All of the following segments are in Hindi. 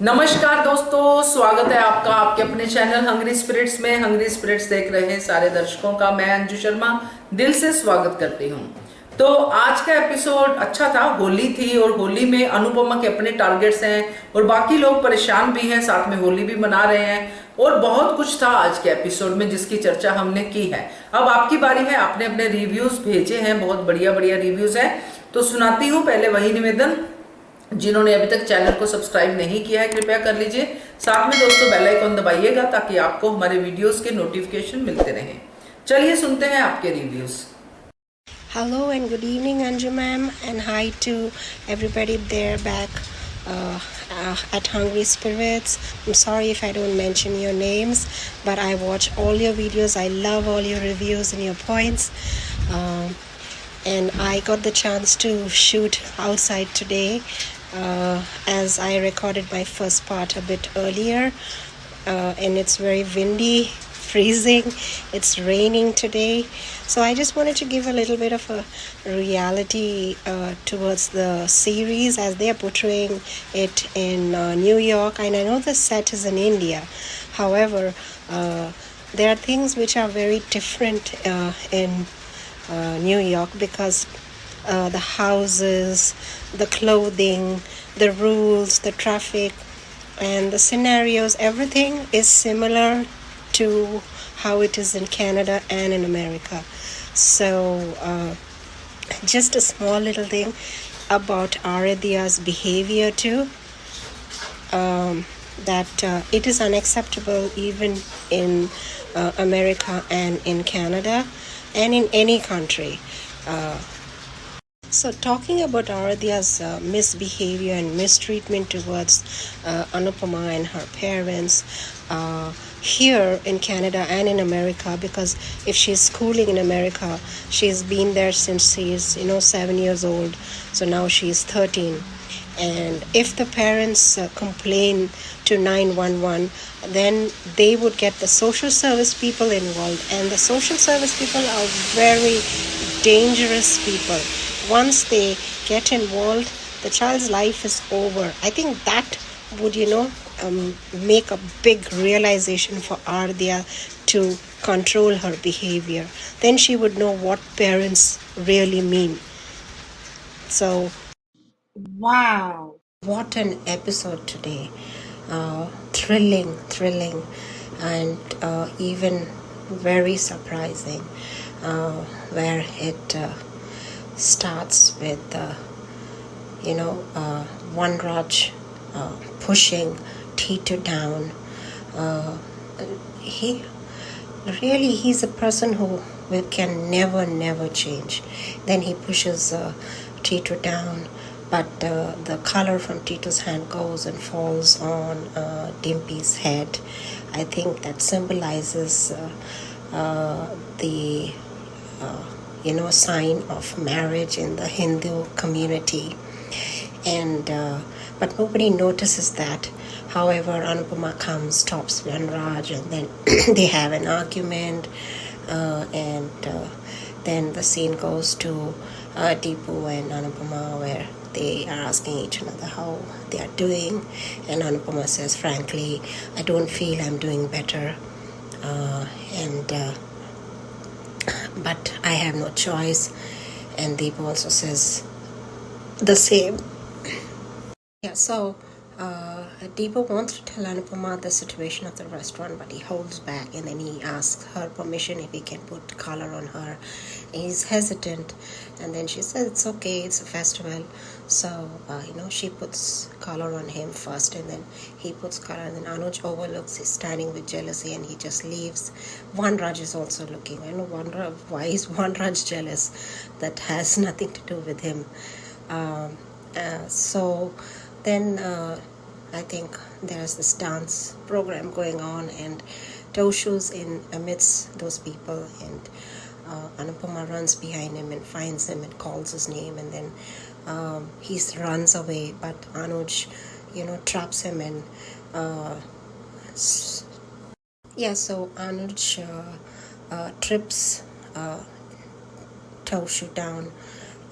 नमस्कार दोस्तों, स्वागत है आपका आपके अपने चैनल हंग्री स्पिरिट्स में। हंग्री स्पिरिट्स देख रहे हैं सारे दर्शकों का मैं अंजू शर्मा दिल से स्वागत करती हूँ। तो आज का एपिसोड अच्छा था। होली थी और होली में अनुपमा के अपने टारगेट्स हैं और बाकी लोग परेशान भी हैं, साथ में होली भी मना रहे हैं और बहुत कुछ था आज के एपिसोड में जिसकी चर्चा हमने की है। अब आपकी बारी है, आपने अपने रिव्यूज भेजे हैं, बहुत बढ़िया बढ़िया रिव्यूज हैं, तो सुनाती हूँ। पहले वही निवेदन, जिन्होंने अभी तक चैनल को सब्सक्राइब नहीं किया है कृपया कर लीजिए। साथ में दोस्तों बेल आइकॉन दबाइएगा ताकि आपको हमारे वीडियोस के नोटिफिकेशन मिलते रहें। चलिए सुनते हैं आपके reviews. Hello and good evening, Anju ma'am, and hi to everybody there back at Hungry Spirits. I'm sorry if I don't mention your names, but I watch all your videos. I love all your reviews and your points. Um, and I got the chance to shoot outside today as I recorded my first part a bit earlier. And it's very windy, freezing, it's raining today, so I just wanted to give a little bit of a reality towards the series as they are portraying it in New York, and I know the set is in India. However, there are things which are very different in New York because the houses, the clothing, the rules, the traffic, and the scenarios, everything is similar to how it is in Canada and in America. So just a small little thing about Aradhya's behavior too, that it is unacceptable even in America and in Canada and in any country. So talking about Aradhya's misbehavior and mistreatment towards Anupama and her parents here in Canada and in America, because if she's schooling in America, she's been there since she's 7 years old, so now she's 13. And if the parents complain to 911, then they would get the social service people involved, and the social service people are very dangerous people. Once they get involved, the child's life is over. I think that would make a big realization for Ardhya to control her behavior. Then she would know what parents really mean. So wow, what an episode today. Thrilling, and even very surprising, where it starts with Vanraj pushing Tito down. He's a person who can never change. Then he pushes Tito down, but the color from Tito's hand goes and falls on Dimpy's head. I think that symbolizes the sign of marriage in the Hindu community. And but nobody notices that. However, Anupama comes, stops Vanraj, and then they have an argument, and then the scene goes to Deepu and Anupama, where they are asking each another how they are doing, and Anupama says, frankly, I don't feel I'm doing better, but I have no choice. And Deepu also says the same. Yeah, so Deepu wants to tell Anupama the situation of the restaurant, but he holds back, and then he asks her permission if he can put color on her. He's hesitant, and then she says it's okay, it's a festival. So she puts color on him first, and then he puts color, and then Anuj overlooks, he's standing with jealousy, and he just leaves. Vanraj is also looking. I know why is Vanraj jealous? That has nothing to do with him. So then I think there's this dance program going on, and Toshu's in amidst those people, and Anupama runs behind him and finds him and calls his name, and then he runs away, but Anuj traps him, and so Anuj trips Toshu down,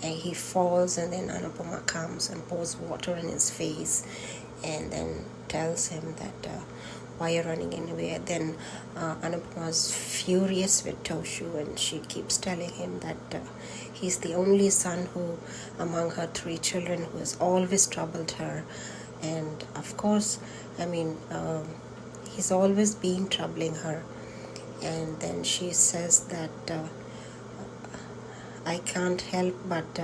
and he falls, and then Anupama comes and pours water in his face and then tells him that why you're running anyway. Then Anupama's furious with Toshu, and she keeps telling him that he's the only son who among her 3 children who has always troubled her. And of course, I mean, he's always been troubling her. And then she says that I can't help but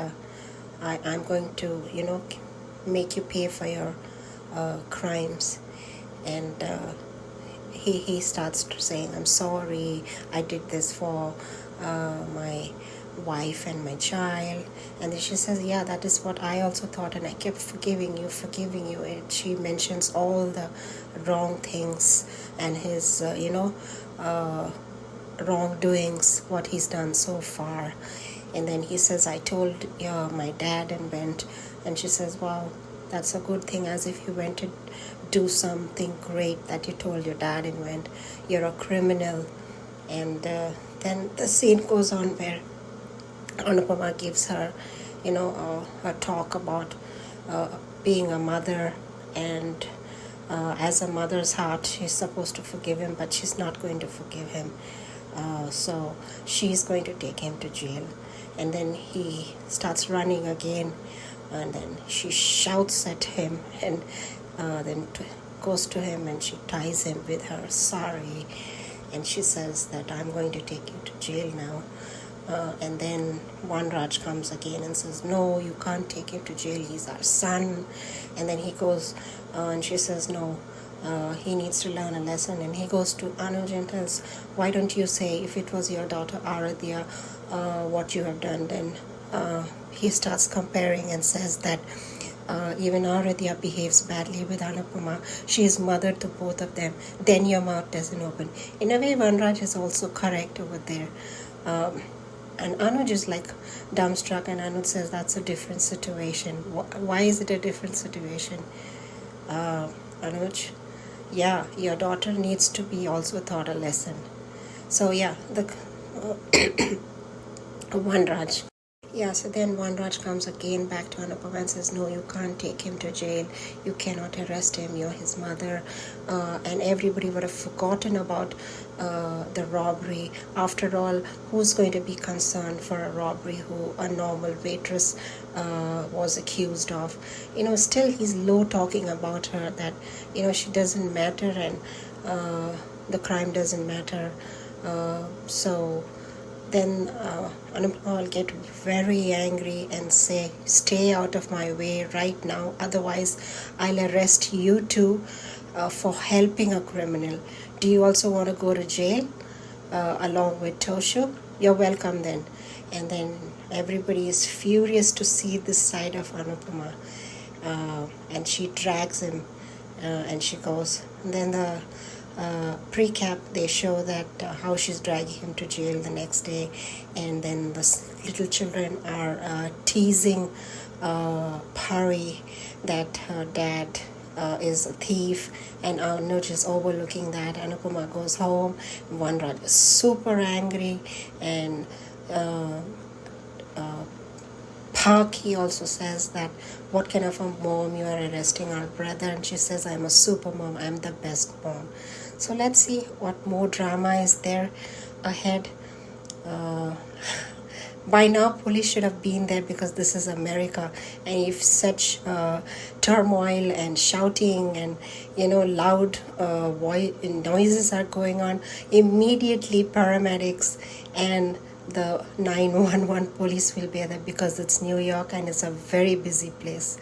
I'm going to, make you pay for your crimes. And he starts saying, I'm sorry, I did this for my wife and my child. And then she says, yeah, that is what I also thought, and I kept forgiving you. And she mentions all the wrong things and his wrongdoings, what he's done so far. And then he says, I told my dad and went. And she says, wow, that's a good thing, as if you went to do something great that you told your dad and went. You're a criminal. And then the scene goes on where Anupama gives her, a talk about being a mother, and as a mother's heart, she's supposed to forgive him, but she's not going to forgive him. So she's going to take him to jail. And then he starts running again, and then she shouts at him, and then goes to him and she ties him with her sari, and she says that I'm going to take you to jail now. And then Vanraj comes again and says, no, you can't take him to jail, he's our son. And then he goes, and she says, no, he needs to learn a lesson. And he goes to Anuj and tells, why don't you say, if it was your daughter Aradhya, what you have done. Then he starts comparing and says that even Aradhya behaves badly with Anupama. She is mother to both of them. Then your mouth doesn't open. In a way, Vanraj is also correct over there. And Anuj is like dumbstruck, and Anuj says that's a different situation. Why is it a different situation? Anuj, yeah, your daughter needs to be also taught a lesson. So yeah, the Vanraj. Yeah, so then Vanraj comes again back to Anupama and says, no, you can't take him to jail. You cannot arrest him. You're his mother. And everybody would have forgotten about the robbery. After all, who's going to be concerned for a robbery who a normal waitress was accused of? Still he's low talking about her, that, she doesn't matter, and the crime doesn't matter. So then Anupama will get very angry and say, stay out of my way right now, otherwise I'll arrest you too for helping a criminal. Do you also want to go to jail along with Toshu? You're welcome then. And then everybody is furious to see this side of Anupama, and she drags him and she goes. And then the pre-cap, they show that how she's dragging him to jail the next day, and then the little children are teasing Pari that her dad is a thief, and Anuj is overlooking that. Anupama goes home. Vanraj is super angry, and Park, he also says that, what kind of a mom, you are arresting our brother? And she says, I'm a super mom, I'm the best mom. So let's see what more drama is there ahead. By now police should have been there, because this is America, and if such turmoil and shouting and loud noises are going on, immediately paramedics and the 911 police will be there, because it's New York and it's a very busy place.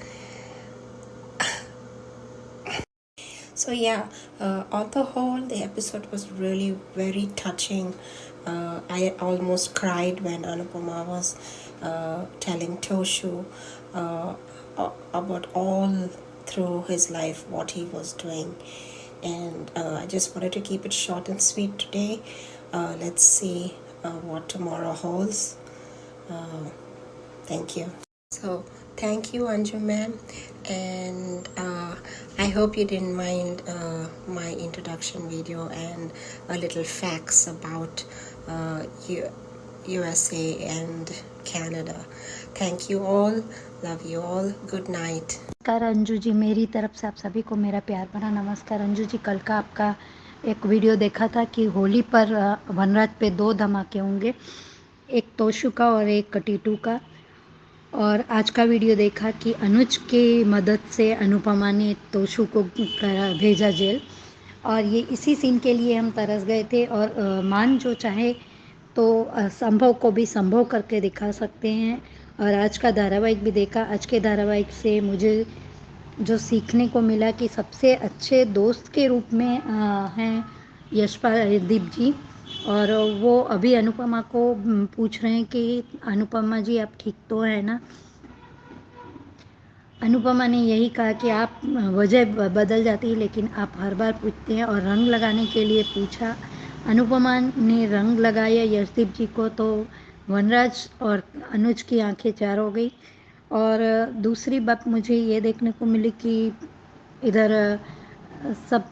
So yeah, on the whole, the episode was really very touching. I almost cried when Anupama was telling Toshu about all through his life what he was doing. And I just wanted to keep it short and sweet today. Let's see what tomorrow holds. Thank you. So thank you, Anju ma'am, and I hope you didn't mind my introduction video and a little facts about USA and Canada. Thank you all. Love you all. Good night. नमस्कार अंजू जी, मेरी तरफ से आप सभी को मेरा प्यार भरा नमस्कार। अंजू जी, कल का आपका एक वीडियो देखा था कि होली पर वनराज पे 2 धमाके होंगे, एक तोशु का और एक टीटू का। और आज का वीडियो देखा कि अनुज की मदद से अनुपमा ने तोशु को भेजा जेल, और ये इसी सीन के लिए हम तरस गए थे। और मान जो चाहे तो असंभव को भी संभव करके दिखा सकते हैं। और आज का धारावाहिक भी देखा। आज के धारावाहिक से मुझे जो सीखने को मिला कि सबसे अच्छे दोस्त के रूप में हैं यशपाल दीप जी। और वो अभी अनुपमा को पूछ रहे हैं कि अनुपमा जी आप ठीक तो है ना। अनुपमा ने यही कहा कि आप वजह बदल जाती है लेकिन आप हर बार पूछते हैं, और रंग लगाने के लिए पूछा। अनुपमा ने रंग लगाया यशदीप जी को, तो वनराज और अनुज की आंखें चार हो गई। और दूसरी बात मुझे ये देखने को मिली कि इधर सब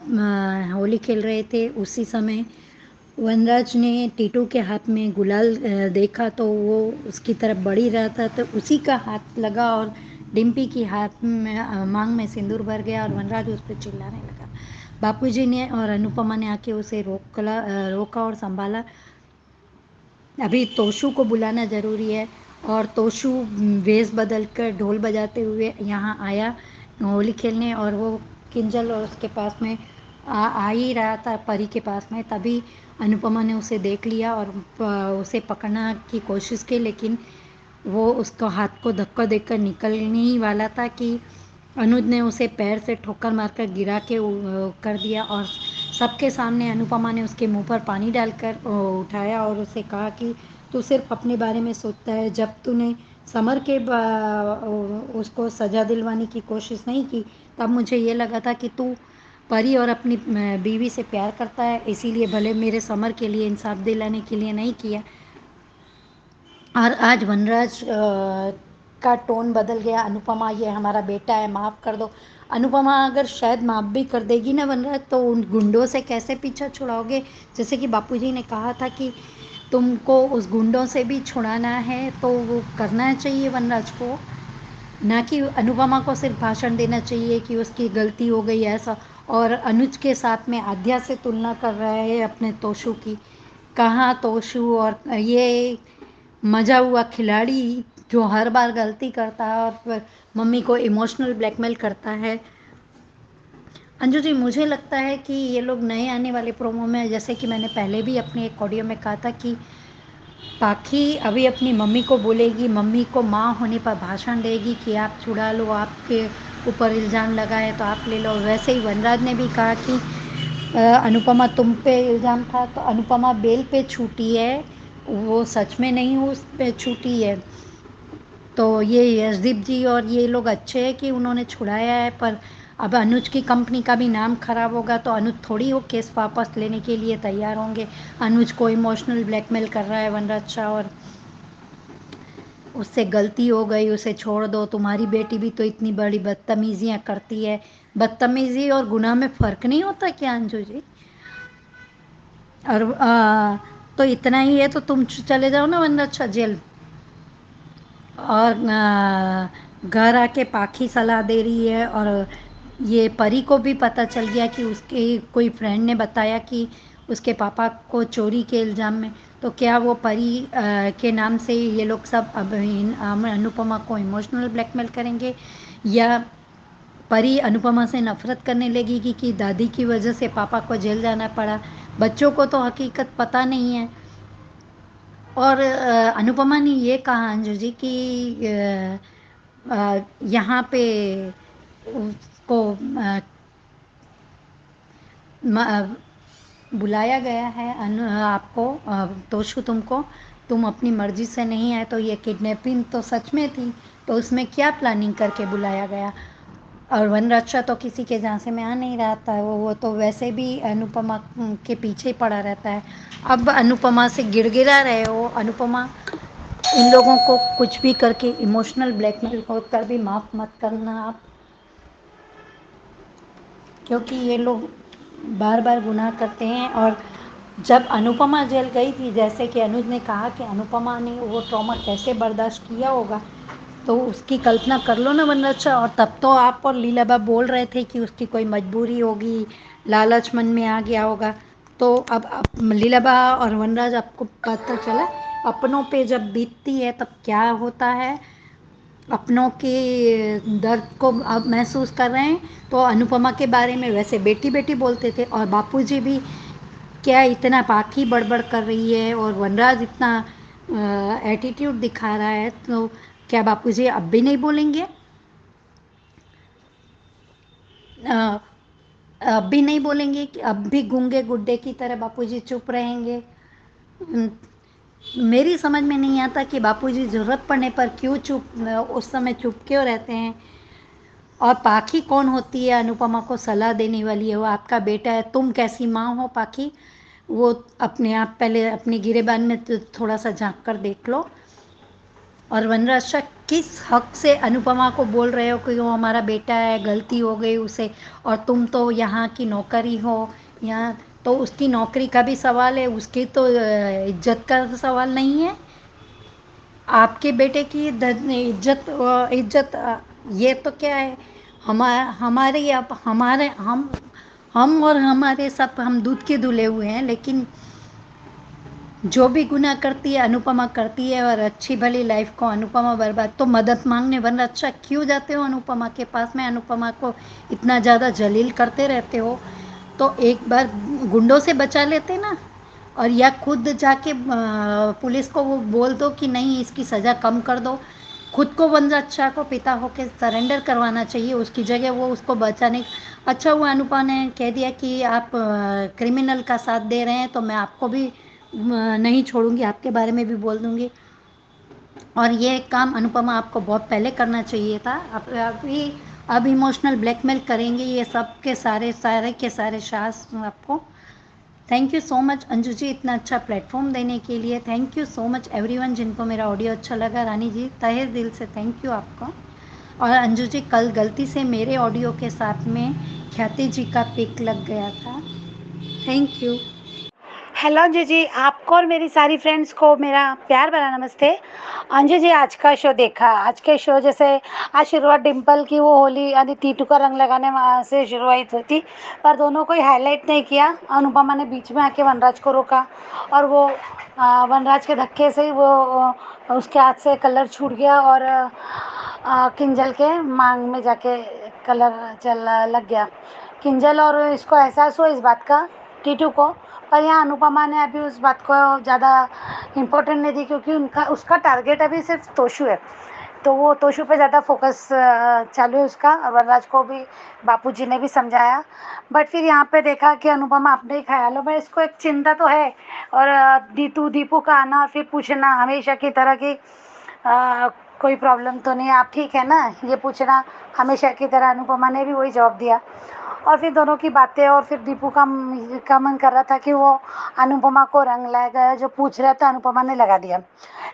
होली खेल रहे थे, उसी समय वनराज ने टीटू के हाथ में गुलाल देखा, तो वो उसकी तरफ बढ़ ही रहा था, तो उसी का हाथ लगा और डिम्पी की हाथ में मांग में सिंदूर भर गया और वनराज उस पर चिल्लाने लगा। बापूजी ने और अनुपमा ने आके उसे रोका और संभाला। अभी तोशु को बुलाना ज़रूरी है। और तोशु वेश बदल कर ढोल बजाते हुए यहाँ आया होली खेलने, और वो किंजल और उसके पास में आ ही रहा था परी के पास में। तभी अनुपमा ने उसे देख लिया और उसे पकड़ना की कोशिश की, लेकिन वो उसको हाथ को धक्का देकर निकलने ही वाला था कि अनुज ने उसे पैर से ठोकर मारकर गिरा के कर दिया। और सबके सामने अनुपमा ने उसके मुंह पर पानी डालकर उठाया और उसे कहा कि तू सिर्फ अपने बारे में सोचता है। जब तूने समर के उसको सज़ा दिलवाने की कोशिश नहीं की, तब मुझे ये लगा था कि तू परी और अपनी बीवी से प्यार करता है, इसीलिए भले मेरे समर के लिए इंसाफ दिलाने के लिए नहीं किया। और आज वनराज का टोन बदल गया। अनुपमा ये हमारा बेटा है, माफ़ कर दो। अनुपमा अगर शायद माफ़ भी कर देगी ना वनराज, तो उन गुंडों से कैसे पीछा छुड़ाओगे। जैसे कि बापूजी ने कहा था कि तुमको उस गुंडों से भी छुड़ाना है, तो वो करना चाहिए वनराज को, ना कि अनुपमा को सिर्फ भाषण देना चाहिए कि उसकी गलती हो गई ऐसा। और अनुज के साथ में आद्या से तुलना कर रहा है अपने तोशु की। कहाँ तोशु और ये मजा हुआ खिलाड़ी जो हर बार गलती करता है और मम्मी को इमोशनल ब्लैकमेल करता है। अंजू जी, मुझे लगता है कि ये लोग नए आने वाले प्रोमो में, जैसे कि मैंने पहले भी अपने एक ऑडियो में कहा था कि पाखी अभी अपनी मम्मी को बोलेगी, मम्मी को माँ होने पर भाषण देगी कि आप छुड़ा लो, आपके ऊपर इल्ज़ाम लगा है तो आप ले लो। वैसे ही वनराज ने भी कहा कि अनुपमा तुम पे इल्ज़ाम था, तो अनुपमा बेल पे छूटी है, वो सच में नहीं उस पे छूटी है। तो ये यशदीप जी और ये लोग अच्छे हैं कि उन्होंने छुड़ाया है, पर अब अनुज की कंपनी का भी नाम खराब होगा, तो अनुज थोड़ी वो केस वापस लेने के लिए तैयार होंगे। अनुज को इमोशनल ब्लैकमेल कर रहा है वनराज शाह, और उससे गलती हो गई, उसे छोड़ दो। तुम्हारी बेटी भी तो इतनी बड़ी बदतमीजियाँ करती है। बदतमीजी और गुनाह में फ़र्क नहीं होता क्या अंजू जी। और तो इतना ही है तो तुम चले जाओ ना वनराज शाह जेल। और घर आके पाखी सलाह दे रही है, और ये परी को भी पता चल गया कि उसके कोई फ्रेंड ने बताया कि उसके पापा को चोरी के इल्ज़ाम में। तो क्या वो परी के नाम से ये लोग सब अब अनुपमा को इमोशनल ब्लैकमेल करेंगे, या परी अनुपमा से नफरत करने लगेगी कि दादी की वजह से पापा को जेल जाना पड़ा। बच्चों को तो हकीकत पता नहीं है। और अनुपमा ने ये कहा अंजू जी कि यहाँ पे उसको बुलाया गया है आपको, तोशु तुमको, तुम अपनी मर्जी से नहीं आए, तो ये किडनैपिंग तो सच में थी, तो उसमें क्या प्लानिंग करके बुलाया गया। और वनराज शाह तो किसी के झांसे में आ नहीं रहा था, वो तो वैसे भी अनुपमा के पीछे पड़ा रहता है। अब अनुपमा से गिड़गिड़ा रहे हो। अनुपमा, इन लोगों को कुछ भी करके इमोशनल ब्लैकमेल कर भी माफ़ मत करना आप, क्योंकि ये लोग बार बार गुनाह करते हैं। और जब अनुपमा जेल गई थी, जैसे कि अनुज ने कहा कि अनुपमा ने वो ट्रॉमा कैसे बर्दाश्त किया होगा, तो उसकी कल्पना कर लो ना वनराज। और तब तो आप और लीलाबा बोल रहे थे कि उसकी कोई मजबूरी होगी, लालच मन में आ गया होगा। तो अब लीलाबा और वनराज आपको पता चला अपनों पे जब बीतती है तब क्या होता है, अपनों के दर्द को अब महसूस कर रहे हैं। तो अनुपमा के बारे में वैसे बेटी बेटी बोलते थे, और बापूजी भी क्या इतना पाखी बड़बड़ कर रही है, और वनराज इतना एटीट्यूड दिखा रहा है, तो क्या बापूजी अब भी नहीं बोलेंगे? अ, अब भी नहीं बोलेंगे कि अब भी गूंगे गुड्डे की तरह बापूजी चुप रहेंगे? अम, मेरी समझ में नहीं आता कि बापूजी जरूरत पड़ने पर क्यों चुप, उस समय चुप क्यों रहते हैं। और पाखी कौन होती है अनुपमा को सलाह देने वाली? है वो आपका बेटा है, तुम कैसी माँ हो पाखी? वो अपने आप पहले अपने गिरेबान में थोड़ा सा झांक कर देख लो। और वनराज शाह किस हक से अनुपमा को बोल रहे हो कि वो हमारा बेटा है, गलती हो गई उसे, और तुम तो यहाँ की नौकरी हो, यहाँ तो उसकी नौकरी का भी सवाल है, उसकी तो इज्जत का सवाल नहीं है। आपके बेटे की इज्जत, इज्जत ये तो क्या है, हमारे अब हमारे हम और हमारे सब, हम दूध के धुले हुए हैं, लेकिन जो भी गुनाह करती है अनुपमा करती है, और अच्छी भली लाइफ को अनुपमा बर्बाद। तो मदद मांगने वरना अच्छा क्यों जाते हो अनुपमा के पास में? अनुपमा को इतना ज़्यादा जलील करते रहते हो तो एक बार गुंडों से बचा लेते ना, और या खुद जाके पुलिस को वो बोल दो कि नहीं इसकी सज़ा कम कर दो। खुद को वनराज शाह को पिता होके सरेंडर करवाना चाहिए, उसकी जगह वो उसको बचाने। अच्छा हुआ अनुपमा ने कह दिया कि आप क्रिमिनल का साथ दे रहे हैं तो मैं आपको भी नहीं छोड़ूंगी, आपके बारे में भी बोल दूंगी। और ये काम अनुपमा आपको बहुत पहले करना चाहिए था। अभी अब इमोशनल ब्लैकमेल करेंगे ये सब के सारे सास आपको। Thank you so much Anju ji इतना अच्छा प्लेटफॉर्म देने के लिए। Thank you so much everyone जिनको मेरा ऑडियो अच्छा लगा। रानी जी तहे दिल से थैंक यू आपको। और अंजू जी कल गलती से मेरे ऑडियो के साथ में ख्याति जी का पिक लग गया था। Thank you. हेलो अंजू जी, आपको और मेरी सारी फ्रेंड्स को मेरा प्यार भरा नमस्ते। अंजू जी आज का शो देखा? आज के शो जैसे आज शुरुआत डिम्पल की वो होली यानी टीटू का रंग लगाने वहाँ से शुरुआत हुई थी, पर दोनों को हाईलाइट नहीं किया। अनुपमा ने बीच में आके वनराज को रोका, और वो वनराज के धक्के से ही वो उसके हाथ से कलर छूट गया, और किंजल के मांग में जाके कलर चल लग गया। किंजल और इसको एहसास हुआ इस बात का, टीटू को, पर यहाँ अनुपमा ने अभी उस बात को ज़्यादा इम्पोर्टेंट नहीं दी, क्योंकि उनका उसका टारगेट अभी सिर्फ तोशू है, तो वो तोशू पे ज़्यादा फोकस चालू है उसका। और वनराज को भी बापूजी ने भी समझाया, बट फिर यहाँ पे देखा कि अनुपमा अपने ही ख्यालों में, इसको एक चिंता तो है। और दीपू का आना और फिर पूछना हमेशा की तरह की कोई प्रॉब्लम तो नहीं, आप ठीक है ना, ये पूछना हमेशा की तरह। अनुपमा ने भी वही जवाब दिया, और फिर दोनों की बातें, और फिर दीपू का मन कर रहा था कि वो अनुपमा को रंग लगाया, जो पूछ रहा था अनुपमा ने लगा दिया।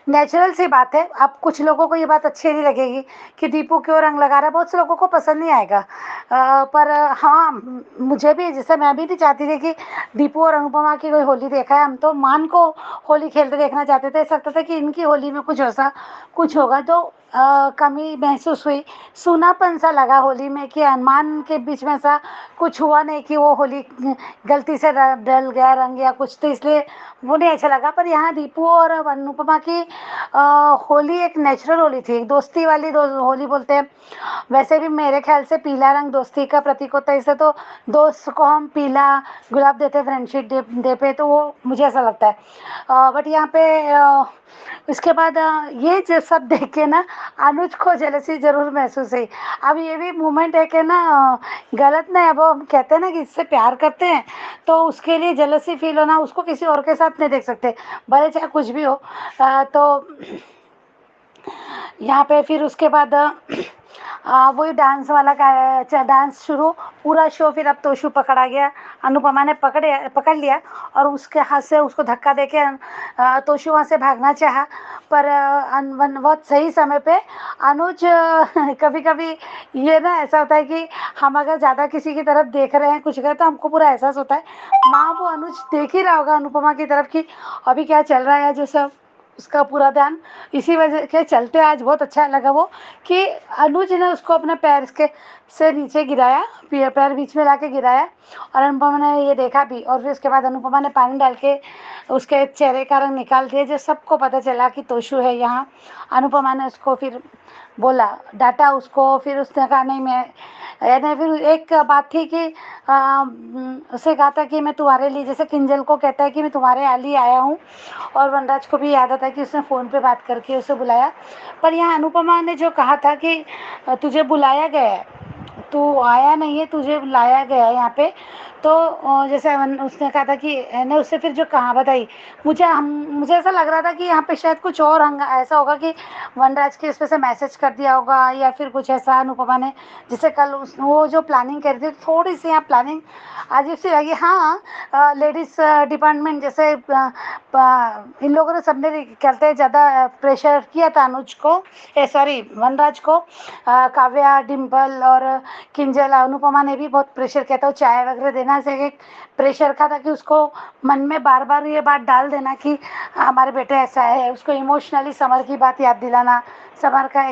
नेचुरल सी बात है। अब कुछ लोगों को ये बात अच्छी नहीं लगेगी कि दीपू क्यों रंग लगा रहा है, बहुत से लोगों को पसंद नहीं आएगा, पर हाँ मुझे भी, जैसे मैं भी नहीं चाहती थी कि दीपू और अनुपमा की कोई होली देखा है। हम तो मान को होली खेलते देखना चाहते थे, ऐसा लगता था कि इनकी होली में कुछ ऐसा कुछ होगा, तो कमी महसूस हुई। सूनापन सा लगा होली में कि अरमान के बीच में ऐसा कुछ हुआ नहीं कि वो होली गलती से डल गया रंग या कुछ, तो इसलिए वो नहीं अच्छा लगा। पर यहाँ दीपू और अनुपमा की होली एक नेचुरल होली थी, एक दोस्ती वाली होली बोलते हैं। वैसे भी मेरे ख्याल से पीला रंग दोस्ती का प्रतीक होता है, इसे तो दोस्त को हम पीला गुलाब देते हैं फ्रेंडशिप डे पे, तो वो मुझे ऐसा लगता है। बट यहाँ पे उसके बाद ये जो सब देख के ना अनुज को जेलसी जरूर महसूस हुई। अब ये भी मोमेंट है कि ना गलत नहीं, अब हम कहते हैं ना कि इससे प्यार करते हैं तो उसके लिए जेलसी फील होना, उसको किसी और के साथ नहीं देख सकते, भले चाहे कुछ भी हो। तो यहाँ पे फिर उसके बाद वही डांस वाला का डांस शुरू, पूरा शो। फिर अब तोशू पकड़ा गया, अनुपमा ने पकड़ लिया, और उसके हाथ से उसको धक्का देके तोशू वहाँ से भागना चाहा, पर बहुत सही समय पे अनुज कभी कभी ये ना ऐसा होता है कि हम अगर ज़्यादा किसी की तरफ देख रहे हैं कुछ कर, तो हमको पूरा एहसास होता है। माँ वो अनुज देख ही रहा होगा अनुपमा की तरफ कि अभी क्या चल रहा है जो सब। उसका पूरा ध्यान इसी वजह के चलते आज बहुत अच्छा लगा वो कि अनुज ने उसको अपने पैर के से नीचे गिराया, पैर बीच में लाके गिराया और अनुपमा ने ये देखा भी। और फिर उसके बाद अनुपमा ने पानी डाल के उसके चेहरे का रंग निकाल दिया, जो सबको पता चला कि तोशु है यहाँ। अनुपमा ने उसको फिर बोला, डांटा उसको, फिर उसने कहा नहीं मैं, यानी फिर एक बात थी कि उसे कहा था कि मैं तुम्हारे लिए, जैसे किंजल को कहता है कि मैं तुम्हारे लिए आया हूँ, और वनराज को भी याद आता है कि उसने फ़ोन पे बात करके उसे बुलाया। पर यहाँ अनुपमा ने जो कहा था कि तुझे बुलाया गया है, तू आया नहीं है, तुझे लाया गया है यहाँ पे, तो जैसे उसने कहा था कि ने उससे फिर जो कहा बताई, मुझे ऐसा लग रहा था कि यहाँ पे शायद कुछ और ऐसा होगा कि वनराज के इस पे से मैसेज कर दिया होगा या फिर कुछ ऐसा अनुपमा ने, जैसे कल वो जो प्लानिंग कर रही थी थोड़ी सी यहाँ प्लानिंग अजीब सी लगी। हाँ, लेडीज़ डिपार्टमेंट जैसे इन लोगों ने सबने कहते ज़्यादा प्रेशर किया था अनुज को, सॉरी वनराज को, काव्या, डिम्पल और किंजल, अनुपमा ने भी बहुत प्रेशर किया था। चाय वगैरह देना से एक प्रेशर का था कि उसको मन में बार बार ये बात डाल देना कि हमारे बेटे ऐसा है, उसको इमोशनली समर की बात याद दिलाना, समर का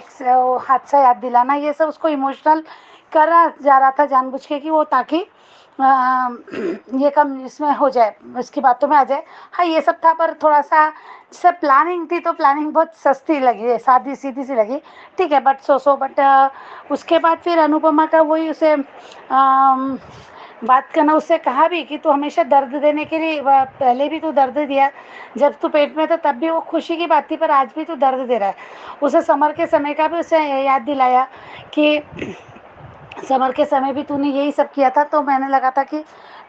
हादसा याद दिलाना, ये सब उसको इमोशनल करा जा रहा था जानबूझ के कि वो ताकि ये कम इसमें हो जाए, उसकी बातों में आ जाए। हाँ ये सब था, पर थोड़ा सा जैसे प्लानिंग थी तो प्लानिंग बहुत सस्ती लगी है, सादी सीधी सी लगी, ठीक है, बट बट उसके बाद फिर अनुपमा का वही उसे बात करना, उससे कहा भी कि तू हमेशा दर्द देने के लिए, पहले भी तू दर्द दिया जब तू पेट में था, तब भी वो खुशी की बात थी, पर आज भी तू दर्द दे रहा है। उसे समर के समय का भी उसे याद दिलाया कि समर के समय भी तूने यही सब किया था, तो मैंने लगा था कि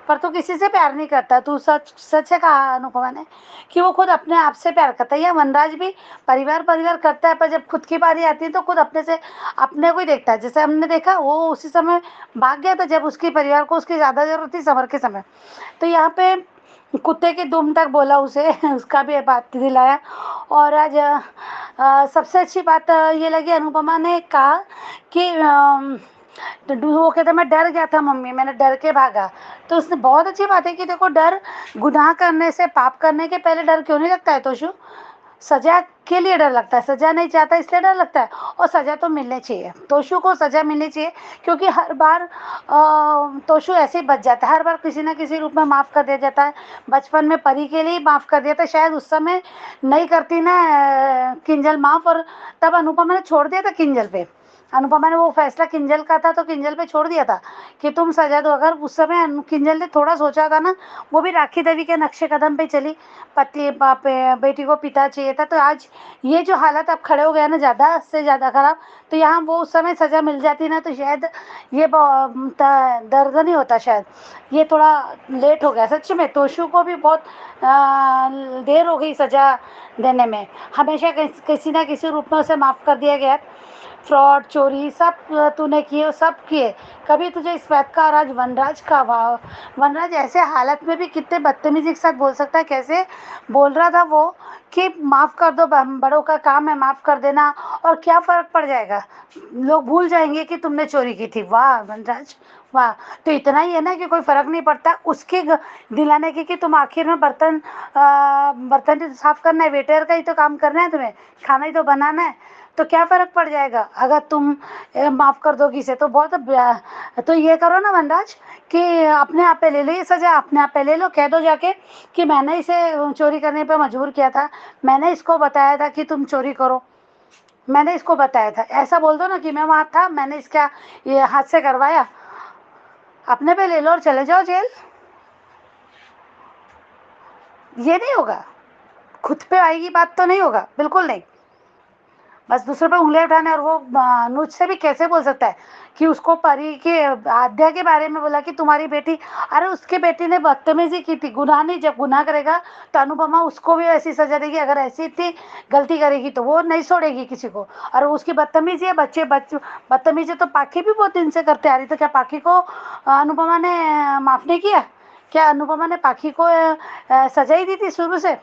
पर तू किसी से प्यार नहीं करता, तू सच है कहा अनुपमा ने कि वो खुद अपने आप से प्यार करता है। या वनराज भी परिवार करता है, पर जब खुद की बारी आती है तो खुद अपने को ही देखता है। जैसे हमने देखा वो उसी समय भाग गया था जब उसकी परिवार को उसकी ज़्यादा ज़रूरत थी समर के समय। तो यहाँ पे कुत्ते की दुम तक बोला उसे उसका भी बात दिलाया। और आज सबसे अच्छी बात ये लगी अनुपमा ने कहा कि तो वो कहता मैं डर गया था मम्मी, मैंने डर के भागा। तो उसने बहुत अच्छी बात है कि देखो, डर गुनाह करने से, पाप करने के पहले डर क्यों नहीं लगता है तोशु? सजा के लिए डर लगता है, सजा नहीं चाहता इसलिए डर लगता है, और सजा तो मिलनी चाहिए, तोशु को सजा मिलनी चाहिए, क्योंकि हर बार तोशु ऐसे ही बच जाता है, हर बार किसी ना किसी रूप में माफ़ कर दिया जाता है। बचपन में परी के लिए माफ़ कर दिया था, शायद उस समय नहीं करती ना किंजल माफ़, और तब अनुपमा ने छोड़ दिया था किंजल पे, अनुपमा ने वो फैसला किंजल का था तो किंजल पे छोड़ दिया था कि तुम सजा दो। अगर उस समय किंजल ने थोड़ा सोचा था ना, वो भी राखी देवी के नक्शे कदम पे चली, पति बाप बेटी को पिता चाहिए था, तो आज ये जो हालत अब खड़े हो गया ना ज़्यादा से ज़्यादा खराब, तो यहाँ वो उस समय सज़ा मिल जाती ना, तो शायद ये दर्द नहीं होता, शायद ये थोड़ा लेट हो गया। सच में तोशु को भी बहुत देर हो गई सज़ा देने में, हमेशा किसी ना किसी रूप में उसे माफ़ कर दिया गया। फ्रॉड, चोरी सब तूने किए, सब किए, कभी तुझे इस बात का। और आज वनराज का भाव, वनराज ऐसे हालत में भी कितने बदतमीजी के साथ बोल सकता है, कैसे बोल रहा था वो कि माफ़ कर दो, बड़ों का काम है माफ़ कर देना, और क्या फ़र्क पड़ जाएगा, लोग भूल जाएंगे कि तुमने चोरी की थी। वाह वनराज वाह। तो इतना ही है ना कि कोई फ़र्क नहीं पड़ता उसके दिलाने की कि तुम आखिर में बर्तन ही साफ़ करना है, वेटर का ही तो काम करना है, तुम्हें खाना ही तो बनाना है, तो क्या फ़र्क पड़ जाएगा अगर तुम माफ़ कर दोगी इसे। तो बहुत तो ये करो ना वनराज कि अपने आप पे ले लो ये सज़ा, अपने आप पे ले लो, कह दो जाके कि मैंने इसे चोरी करने पे मजबूर किया था, मैंने इसको बताया था कि तुम चोरी करो, मैंने इसको बताया था, ऐसा बोल दो ना कि मैं वहाँ था, मैंने इसका ये हाथ से करवाया, अपने पे ले लो और चले जाओ जेल। ये नहीं होगा, खुद पे आएगी बात तो नहीं होगा, बिल्कुल नहीं, बस दूसरे पे उंगलियां उठाने। और वो अनुज से भी कैसे बोल सकता है कि उसको परी के आद्या के बारे में बोला कि तुम्हारी बेटी, अरे उसकी बेटी ने बदतमीजी की थी, गुनाह नहीं, जब गुनाह करेगा तो अनुपमा उसको भी ऐसी सजा देगी, अगर ऐसी इतनी गलती करेगी तो वो नहीं छोड़ेगी किसी को। और उसकी बदतमीजी है, बदतमीजी तो पाखी भी बहुत दिन से करते आ रही, तो क्या पाखी को अनुपमा ने माफ़ नहीं किया? क्या अनुपमा ने पाखी को सजा ही दी थी शुरू से?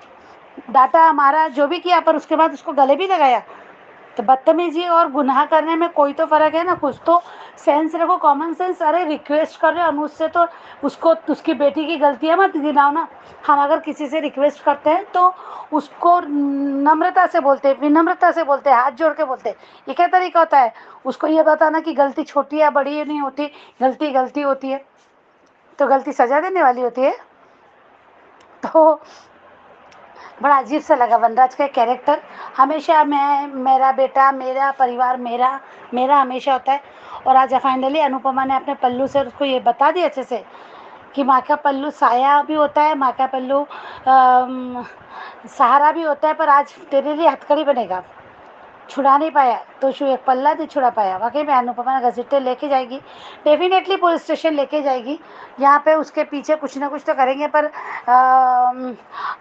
डांटा, मारा, जो भी किया, पर उसके बाद उसको गले भी लगाया। तो बदतमीजी और गुनाह करने में कोई तो फ़र्क है ना, कुछ तो सेंस रखो, कॉमन सेंस। अरे रिक्वेस्ट कर रहे हो अनुज से, तो उसको उसकी बेटी की गलतियाँ मत गिनाओ ना। हम अगर किसी से रिक्वेस्ट करते हैं तो उसको नम्रता से बोलते हैं, विनम्रता से बोलते हैं, हाथ जोड़ के बोलते हैं। ये क्या तरीका होता है? उसको ये बताना कि गलती छोटी या बड़ी नहीं होती, गलती गलती होती है, तो गलती सजा देने वाली होती है। तो बड़ा अजीब सा लगा वनराज का कैरेक्टर। हमेशा मैं, मेरा बेटा, मेरा परिवार, मेरा मेरा हमेशा होता है। और आज फाइनली अनुपमा ने अपने पल्लू से उसको ये बता दिया अच्छे से कि माँ का पल्लू साया भी होता है, माँ का पल्लू सहारा भी होता है, पर आज तेरे लिए हथकड़ी बनेगा। छुड़ा नहीं पाया तो शू एक पल्ला नहीं छुड़ा पाया। वाकई में अनुपमा घसीटे लेके जाएगी, डेफिनेटली पुलिस स्टेशन लेके जाएगी। यहाँ पे उसके पीछे कुछ ना कुछ तो करेंगे, पर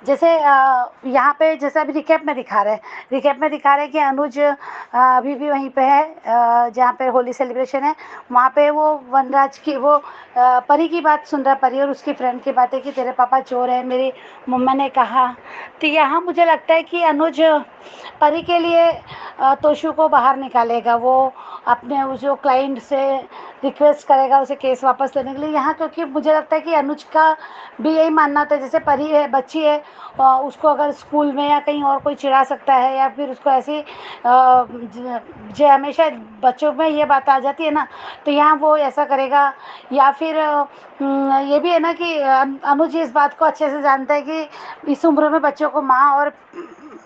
जैसे यहाँ पे जैसे अभी रिकैप में दिखा रहे हैं, कि अनुज अभी भी वहीं पे है जहाँ पे होली सेलिब्रेशन है। वहाँ पे वो वनराज की वो परी की बात सुन रहा है, परी और उसकी फ्रेंड की बातें कि तेरे पापा चोर है, मेरी मम्मा ने कहा। तो यहाँ मुझे लगता है कि अनुज परी के लिए तोशु को बाहर निकालेगा, वो अपने उस जो क्लाइंट से रिक्वेस्ट करेगा उसे केस वापस लेने के लिए यहाँ, क्योंकि मुझे लगता है कि अनुज का भी यही मानना होता है, जैसे परी है, बच्ची है, उसको अगर स्कूल में या कहीं और कोई चिढ़ा सकता है, या फिर उसको ऐसी जो हमेशा बच्चों में ये बात आ जाती है ना, तो यहाँ वो ऐसा करेगा। या फिर ये भी है ना कि अनुज इस बात को अच्छे से जानता है कि इस उम्र में बच्चों को माँ और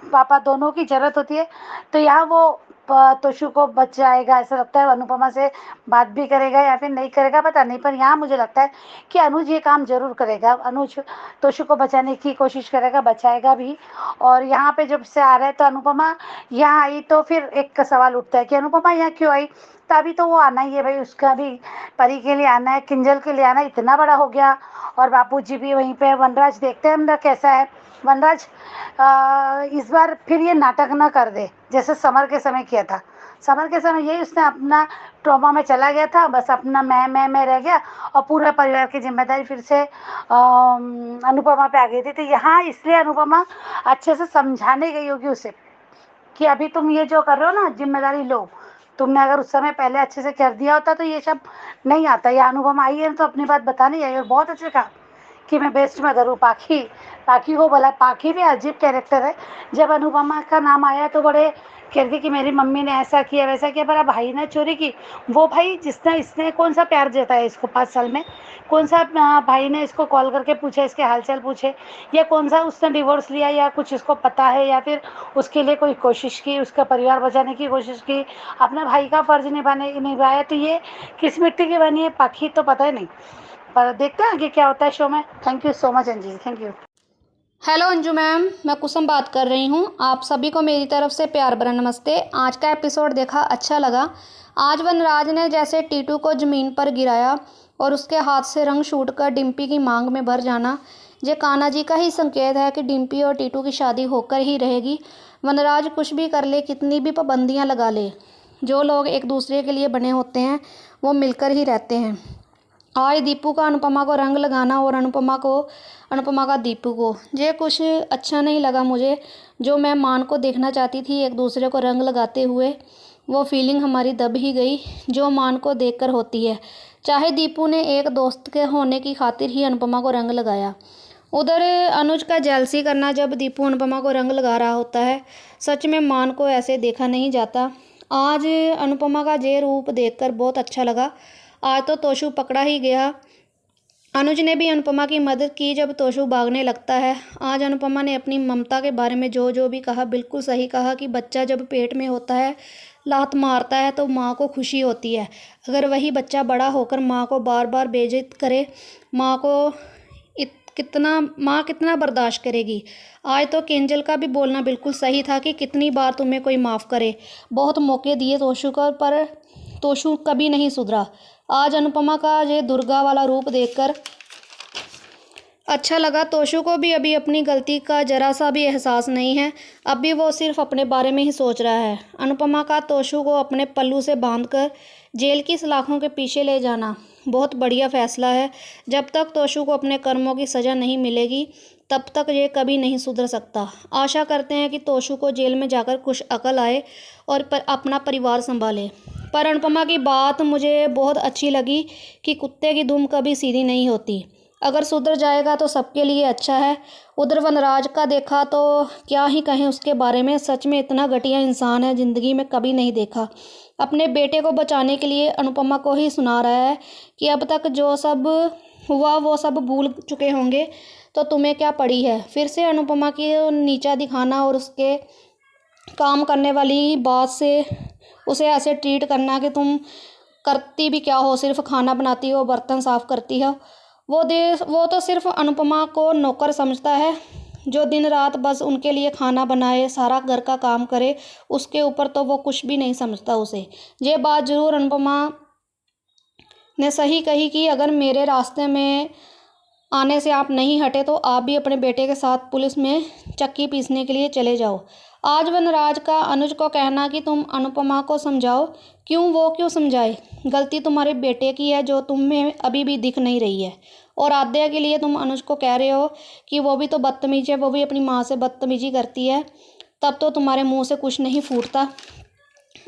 पापा दोनों की ज़रूरत होती है। तो यहाँ वो तोशु को बच जाएगा, ऐसा लगता है। अनुपमा से बात भी करेगा या फिर नहीं करेगा पता नहीं, पर यहाँ मुझे लगता है कि अनुज ये काम ज़रूर करेगा। अनुज तोशु को बचाने की कोशिश करेगा, बचाएगा भी। और यहाँ पे जब से आ रहा है तो अनुपमा यहाँ आई, तो फिर एक सवाल उठता है कि अनुपमा यहाँ क्यों आई? तो अभी तो वो आना ही है भाई, उसका भी परी के लिए आना है, किंजल के लिए आना है, इतना बड़ा हो गया। और बापूजी भी वहीं पे। वनराज देखते हैं अंदर कैसा है। वनराज इस बार फिर ये नाटक ना कर दे जैसे समर के समय किया था। समर के समय यही उसने अपना ट्रॉमा में चला गया था, बस अपना मैं रह गया, और पूरा परिवार की जिम्मेदारी फिर से अनुपमा पे आ गई थी। तो यहाँ इसलिए अनुपमा अच्छे से समझाने गई होगी उसे कि अभी तुम ये जो कर रहे हो ना, जिम्मेदारी लो। तुमने अगर उस समय पहले अच्छे से कर दिया होता तो ये सब नहीं आता। या अनुपमा आई है तो अपनी बात बताने आई, और बहुत अच्छे कहा कि मैं बेस्ट मदर हूँ। पाखी हो बोला। पाखी भी अजीब कैरेक्टर है। जब अनुपमा का नाम आया तो बड़े कहते कि मेरी मम्मी ने ऐसा किया वैसा किया, पर भाई ने चोरी की। वो भाई जिसने इसने कौन सा प्यार देता है इसको 5 साल में? कौन सा भाई ने इसको कॉल करके पूछा, इसके हालचाल पूछे? या कौन सा उसने डिवोर्स लिया, या कुछ इसको पता है, या फिर उसके लिए कोई कोशिश की, उसका परिवार बचाने की कोशिश की, अपने भाई का फर्ज निभाया? तो ये किस मिट्टी की बनी है पाखी तो पता ही नहीं, पर देखते हैं आगे क्या होता है शो में। थैंक यू सो मच अंजी, thank you. Hello Anju ma'am, मैं कुसुम बात कर रही हूँ। आप सभी को मेरी तरफ से प्यार भरा नमस्ते। आज का एपिसोड देखा, अच्छा लगा। आज वनराज ने जैसे टीटू को ज़मीन पर गिराया और उसके हाथ से रंग छूट कर डिम्पी की मांग में भर जाना, ये कान्हा जी का ही संकेत है कि डिम्पी और टीटू की शादी होकर ही रहेगी। वनराज कुछ भी कर ले, कितनी भी पाबंदियाँ लगा ले, जो लोग एक दूसरे के लिए बने होते हैं वो मिलकर ही रहते हैं। आज दीपू का अनुपमा को रंग लगाना और अनुपमा का दीपू को, ये कुछ अच्छा नहीं लगा मुझे। जो मैं मान को देखना चाहती थी एक दूसरे को रंग लगाते हुए, वो फीलिंग हमारी दब ही गई जो मान को देखकर होती है। चाहे दीपू ने एक दोस्त के होने की खातिर ही अनुपमा को रंग लगाया। उधर अनुज का जेलसी करना जब दीपू अनुपमा को रंग लगा रहा होता है। सच में मान को ऐसे देखा नहीं जाता। आज अनुपमा का ये रूप देखकर बहुत अच्छा लगा। आज तो तोशु पकड़ा ही गया। अनुज ने भी अनुपमा की मदद की जब तोशु भागने लगता है। आज अनुपमा ने अपनी ममता के बारे में जो भी कहा बिल्कुल सही कहा कि बच्चा जब पेट में होता है, लात मारता है तो माँ को खुशी होती है। अगर वही बच्चा बड़ा होकर माँ को बार बार बेइज्जत करे, माँ कितना बर्दाश्त करेगी। आज तो किंजल का भी बोलना बिल्कुल सही था कि कितनी बार तुम्हें कोई माफ़ करे। बहुत मौके दिए तोशु को, पर तोशु कभी नहीं सुधरा। आज अनुपमा का ये दुर्गा वाला रूप देखकर अच्छा लगा। तोशु को भी अभी अपनी गलती का जरा सा भी एहसास नहीं है। अभी वो सिर्फ अपने बारे में ही सोच रहा है। अनुपमा का तोशु को अपने पल्लू से बांधकर जेल की सलाखों के पीछे ले जाना, बहुत बढ़िया फैसला है। जब तक तोशु को अपने कर्मों की सज़ा नहीं मिलेगी तब तक ये कभी नहीं सुधर सकता। आशा करते हैं कि तोशु को जेल में जाकर कुछ अकल आए और अपना परिवार संभाले। पर अनुपमा की बात मुझे बहुत अच्छी लगी कि कुत्ते की दुम कभी सीधी नहीं होती। अगर सुधर जाएगा तो सबके लिए अच्छा है। उधर वनराज का देखा तो क्या ही कहें उसके बारे में। सच में इतना घटिया इंसान है ज़िंदगी में कभी नहीं देखा। अपने बेटे को बचाने के लिए अनुपमा को ही सुना रहा है कि अब तक जो सब हुआ वो सब भूल चुके होंगे तो तुम्हें क्या पड़ी है। फिर से अनुपमा की नीचा दिखाना और उसके काम करने वाली बात से उसे ऐसे ट्रीट करना कि तुम करती भी क्या हो, सिर्फ खाना बनाती हो, बर्तन साफ़ करती हो। वो तो सिर्फ अनुपमा को नौकर समझता है जो दिन रात बस उनके लिए खाना बनाए, सारा घर का काम करे। उसके ऊपर तो वो कुछ भी नहीं समझता उसे। ये बात ज़रूर अनुपमा ने सही कही कि अगर मेरे रास्ते में आने से आप नहीं हटे तो आप भी अपने बेटे के साथ पुलिस में चक्की पीसने के लिए चले जाओ। आज वनराज का अनुज को कहना कि तुम अनुपमा को समझाओ, क्यों समझाए। गलती तुम्हारे बेटे की है जो तुम में अभी भी दिख नहीं रही है। और आद्या के लिए तुम अनुज को कह रहे हो कि वो भी तो बदतमीज है, वो भी अपनी माँ से बदतमीजी करती है, तब तो तुम्हारे मुंह से कुछ नहीं फूटता।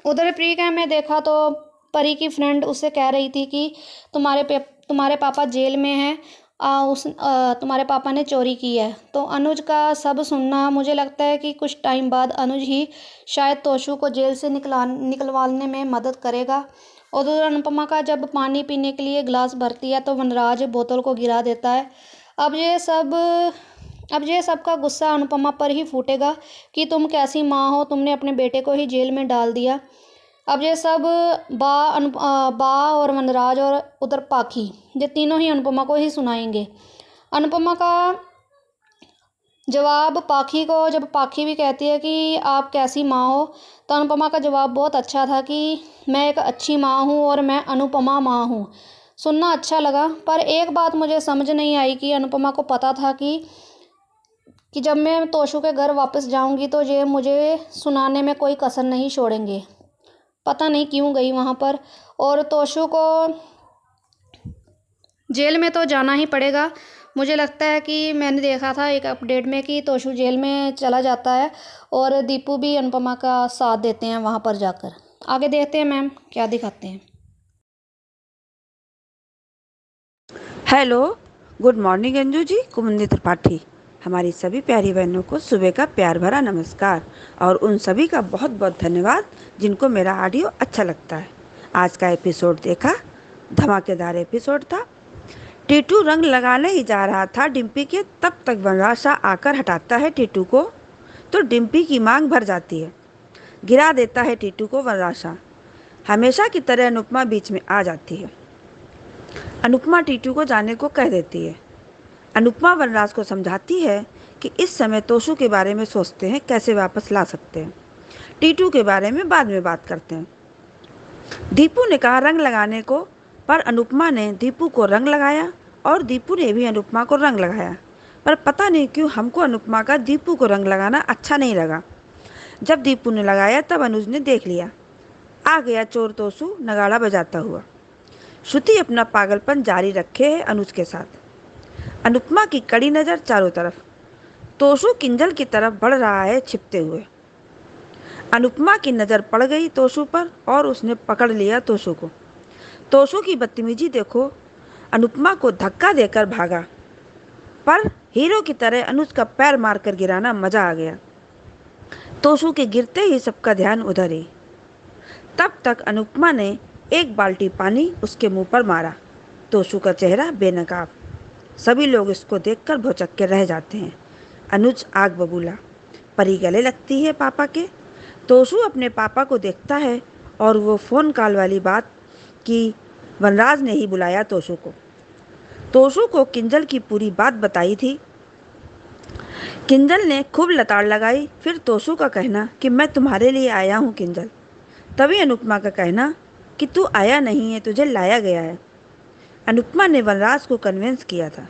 उधर प्रिया में देखा तो परी की फ्रेंड उससे कह रही थी कि तुम्हारे पापा जेल में हैं, तुम्हारे पापा ने चोरी की है। तो अनुज का सब सुनना, मुझे लगता है कि कुछ टाइम बाद अनुज ही शायद तोशु को जेल से निकलवाने में मदद करेगा। और उधर अनुपमा का जब पानी पीने के लिए गिलास भरती है तो वनराज बोतल को गिरा देता है। अब ये सब का गुस्सा अनुपमा पर ही फूटेगा कि तुम कैसी माँ हो, तुमने अपने बेटे को ही जेल में डाल दिया। अब ये सब बा और वनराज और उधर पाखी, ये तीनों ही अनुपमा को ही सुनाएंगे। अनुपमा का जवाब पाखी को, जब पाखी भी कहती है कि आप कैसी माँ हो, तो अनुपमा का जवाब बहुत अच्छा था कि मैं एक अच्छी माँ हूँ और मैं अनुपमा माँ हूँ। सुनना अच्छा लगा। पर एक बात मुझे समझ नहीं आई कि अनुपमा को पता था कि जब मैं तोशु के घर वापस जाऊँगी तो ये मुझे सुनाने में कोई कसर नहीं छोड़ेंगे। पता नहीं क्यों गई वहाँ पर। और तोशु को जेल में तो जाना ही पड़ेगा। मुझे लगता है कि मैंने देखा था एक अपडेट में कि तोशु जेल में चला जाता है और दीपू भी अनुपमा का साथ देते हैं वहाँ पर जाकर। आगे देखते हैं मैम क्या दिखाते हैं। Hello, good morning Anju ji, कुमुदी Tripathi. हमारी सभी प्यारी बहनों को सुबह का प्यार भरा नमस्कार और उन सभी का बहुत बहुत धन्यवाद जिनको मेरा ऑडियो अच्छा लगता है। आज का एपिसोड देखा, धमाकेदार एपिसोड था। टीटू रंग लगाने ही जा रहा था डिम्पी के, तब तक वनराज आकर हटाता है टीटू को तो डिम्पी की मांग भर जाती है। गिरा देता है टीटू को वनराज। हमेशा की तरह अनुपमा बीच में आ जाती है। अनुपमा टीटू को जाने को कह देती है। अनुपमा वनराज को समझाती है कि इस समय तोशु के बारे में सोचते हैं, कैसे वापस ला सकते हैं। टीटू के बारे में बाद में बात करते हैं। दीपू ने कहा रंग लगाने को, पर अनुपमा ने दीपू को रंग लगाया और दीपू ने भी अनुपमा को रंग लगाया। पर पता नहीं क्यों हमको अनुपमा का दीपू को रंग लगाना अच्छा नहीं लगा। जब दीपू ने लगाया तब अनुज ने देख लिया। आ गया चोर तोशु नगाड़ा बजाता हुआ। श्रुति अपना पागलपन जारी रखे है अनुज के साथ। अनुपमा की कड़ी नज़र चारों तरफ। तोशु किंजल की तरफ बढ़ रहा है छिपते हुए। अनुपमा की नज़र पड़ गई तोशु पर और उसने पकड़ लिया तोशु को। तोशु की बदतमीजी देखो, अनुपमा को धक्का देकर भागा, पर हीरो की तरह अनुज का पैर मारकर गिराना मजा आ गया। तोशु के गिरते ही सबका ध्यान उधर ही। तब तक अनुपमा ने एक बाल्टी पानी उसके मुंह पर मारा। तोशु का चेहरा बेनकाब। सभी लोग इसको देखकर भौचक्के रह जाते हैं। अनुज आग बबूला। परी गले लगती है पापा के। तोशु अपने पापा को देखता है और वो फ़ोन कॉल वाली बात कि वनराज ने ही बुलाया तोशु को। तोशु को किंजल की पूरी बात बताई थी। किंजल ने खूब लताड़ लगाई। फिर तोशु का कहना कि मैं तुम्हारे लिए आया हूँ किंजल। तभी अनुपमा का कहना कि तू आया नहीं है, तुझे लाया गया है। अनुपमा ने वनराज को कन्विंस किया था।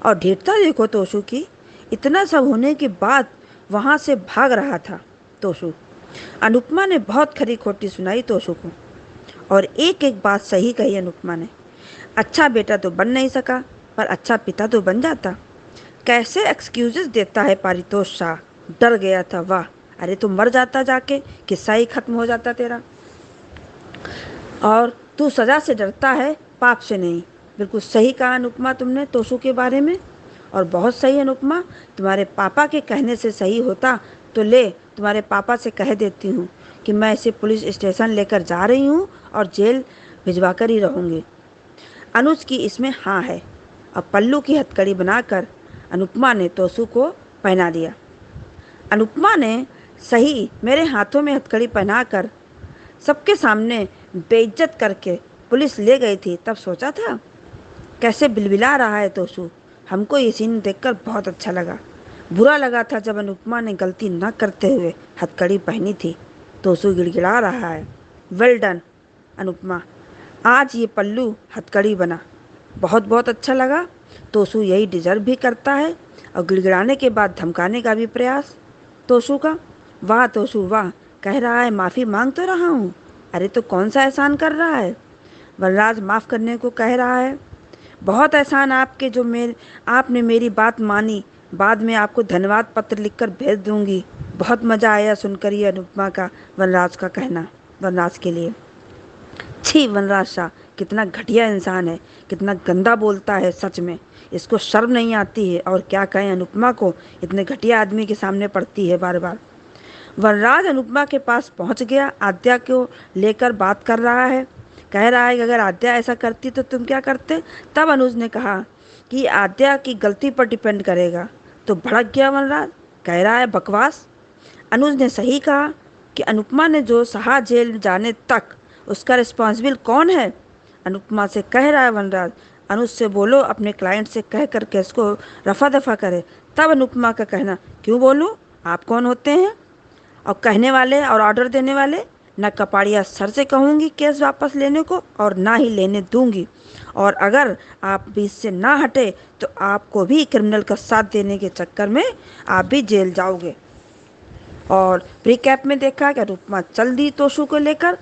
और ढीठता देखो तोशु की, इतना सब होने के बाद वहाँ से भाग रहा था तोशु। अनुपमा ने बहुत खरी खोटी सुनाई तोशु को और एक एक बात सही कही अनुपमा ने। अच्छा बेटा तो बन नहीं सका, पर अच्छा पिता तो बन जाता। कैसे एक्सक्यूजेस देता है पारितोष शाह। डर गया था, वाह। अरे तू मर जाता जाके, किस्सा ही खत्म हो जाता तेरा। और तू सज़ा से डरता है, पाप से नहीं। बिल्कुल सही कहा अनुपमा तुमने तोशु के बारे में, और बहुत सही अनुपमा। तुम्हारे पापा के कहने से सही होता तो ले तुम्हारे पापा से कह देती हूँ कि मैं इसे पुलिस स्टेशन लेकर जा रही हूँ और जेल भिजवा कर ही रहूँगी। अनुज की इसमें हाँ है, और पल्लू की हथकड़ी बनाकर अनुपमा ने तोशु को पहना दिया। अनुपमा ने सही मेरे हाथों में हथकड़ी पहनाकर सबके सामने बेइज्जत करके पुलिस ले गई थी, तब सोचा था कैसे बिलबिला रहा है तोशु। हमको ये सीन देखकर बहुत अच्छा लगा। बुरा लगा था जब अनुपमा ने गलती न करते हुए हथकड़ी पहनी थी। तोशु गिड़गिड़ा रहा है। वेल डन अनुपमा, आज ये पल्लू हथकड़ी बना, बहुत बहुत अच्छा लगा। तोशु यही डिजर्व भी करता है। और गिड़गिड़ाने के बाद धमकाने का भी प्रयास तोशु का। वाह तोशु वाह, कह रहा है माफ़ी मांग तो रहा हूँ। अरे तो कौन सा एहसान कर रहा है। वनराज माफ़ करने को कह रहा है। बहुत एहसान आपके जो आपने मेरी बात मानी। बाद में आपको धन्यवाद पत्र लिखकर भेज दूंगी। बहुत मज़ा आया सुनकर ये अनुपमा का वनराज का कहना वनराज के लिए। छी वनराज शाह कितना घटिया इंसान है, कितना गंदा बोलता है सच में। इसको शर्म नहीं आती है, और क्या कहें अनुपमा को इतने घटिया आदमी के सामने पड़ती है बार बार। वनराज अनुपमा के पास पहुंच गया। आद्या को लेकर बात कर रहा है। कह रहा है कि अगर आद्या ऐसा करती तो तुम क्या करते। तब अनुज ने कहा कि आद्या की गलती पर डिपेंड करेगा। तो भड़क गया वनराज, कह रहा है बकवास। अनुज ने सही कहा कि अनुपमा ने जो सहा जेल जाने तक उसका रिस्पॉन्सिबल कौन है। अनुपमा से कह रहा है वनराज, अनुज से बोलो अपने क्लाइंट से कह कर केस को रफा दफा करे। तब अनुपमा का कहना, क्यों बोलूं, आप कौन होते हैं और कहने वाले और ऑर्डर देने वाले। न कपाड़िया सर से कहूँगी केस वापस लेने को, और ना ही लेने दूंगी। और अगर आप बीच से ना हटे तो आपको भी क्रिमिनल का साथ देने के चक्कर में आप भी जेल जाओगे। और प्री कैप में देखा कि अनुपमा चल दी तोशु को लेकर।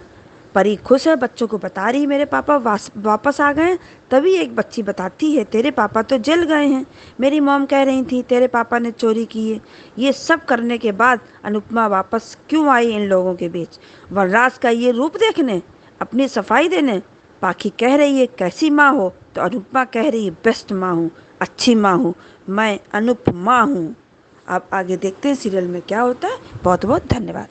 परी खुश है, बच्चों को बता रही मेरे पापा वापस आ गए। तभी एक बच्ची बताती है तेरे पापा तो जेल गए हैं। मेरी मॉम कह रही थी तेरे पापा ने चोरी की है। ये सब करने के बाद अनुपमा वापस क्यों आई इन लोगों के बीच, वनराज का ये रूप देखने, अपनी सफाई देने। पाखी कह रही है कैसी माँ हो, तो अनुपमा कह रही है बेस्ट माँ हूँ, अच्छी माँ हूँ, मैं अनुपमा हूँ। अब आगे देखते हैं सीरियल में क्या होता है। बहुत बहुत धन्यवाद।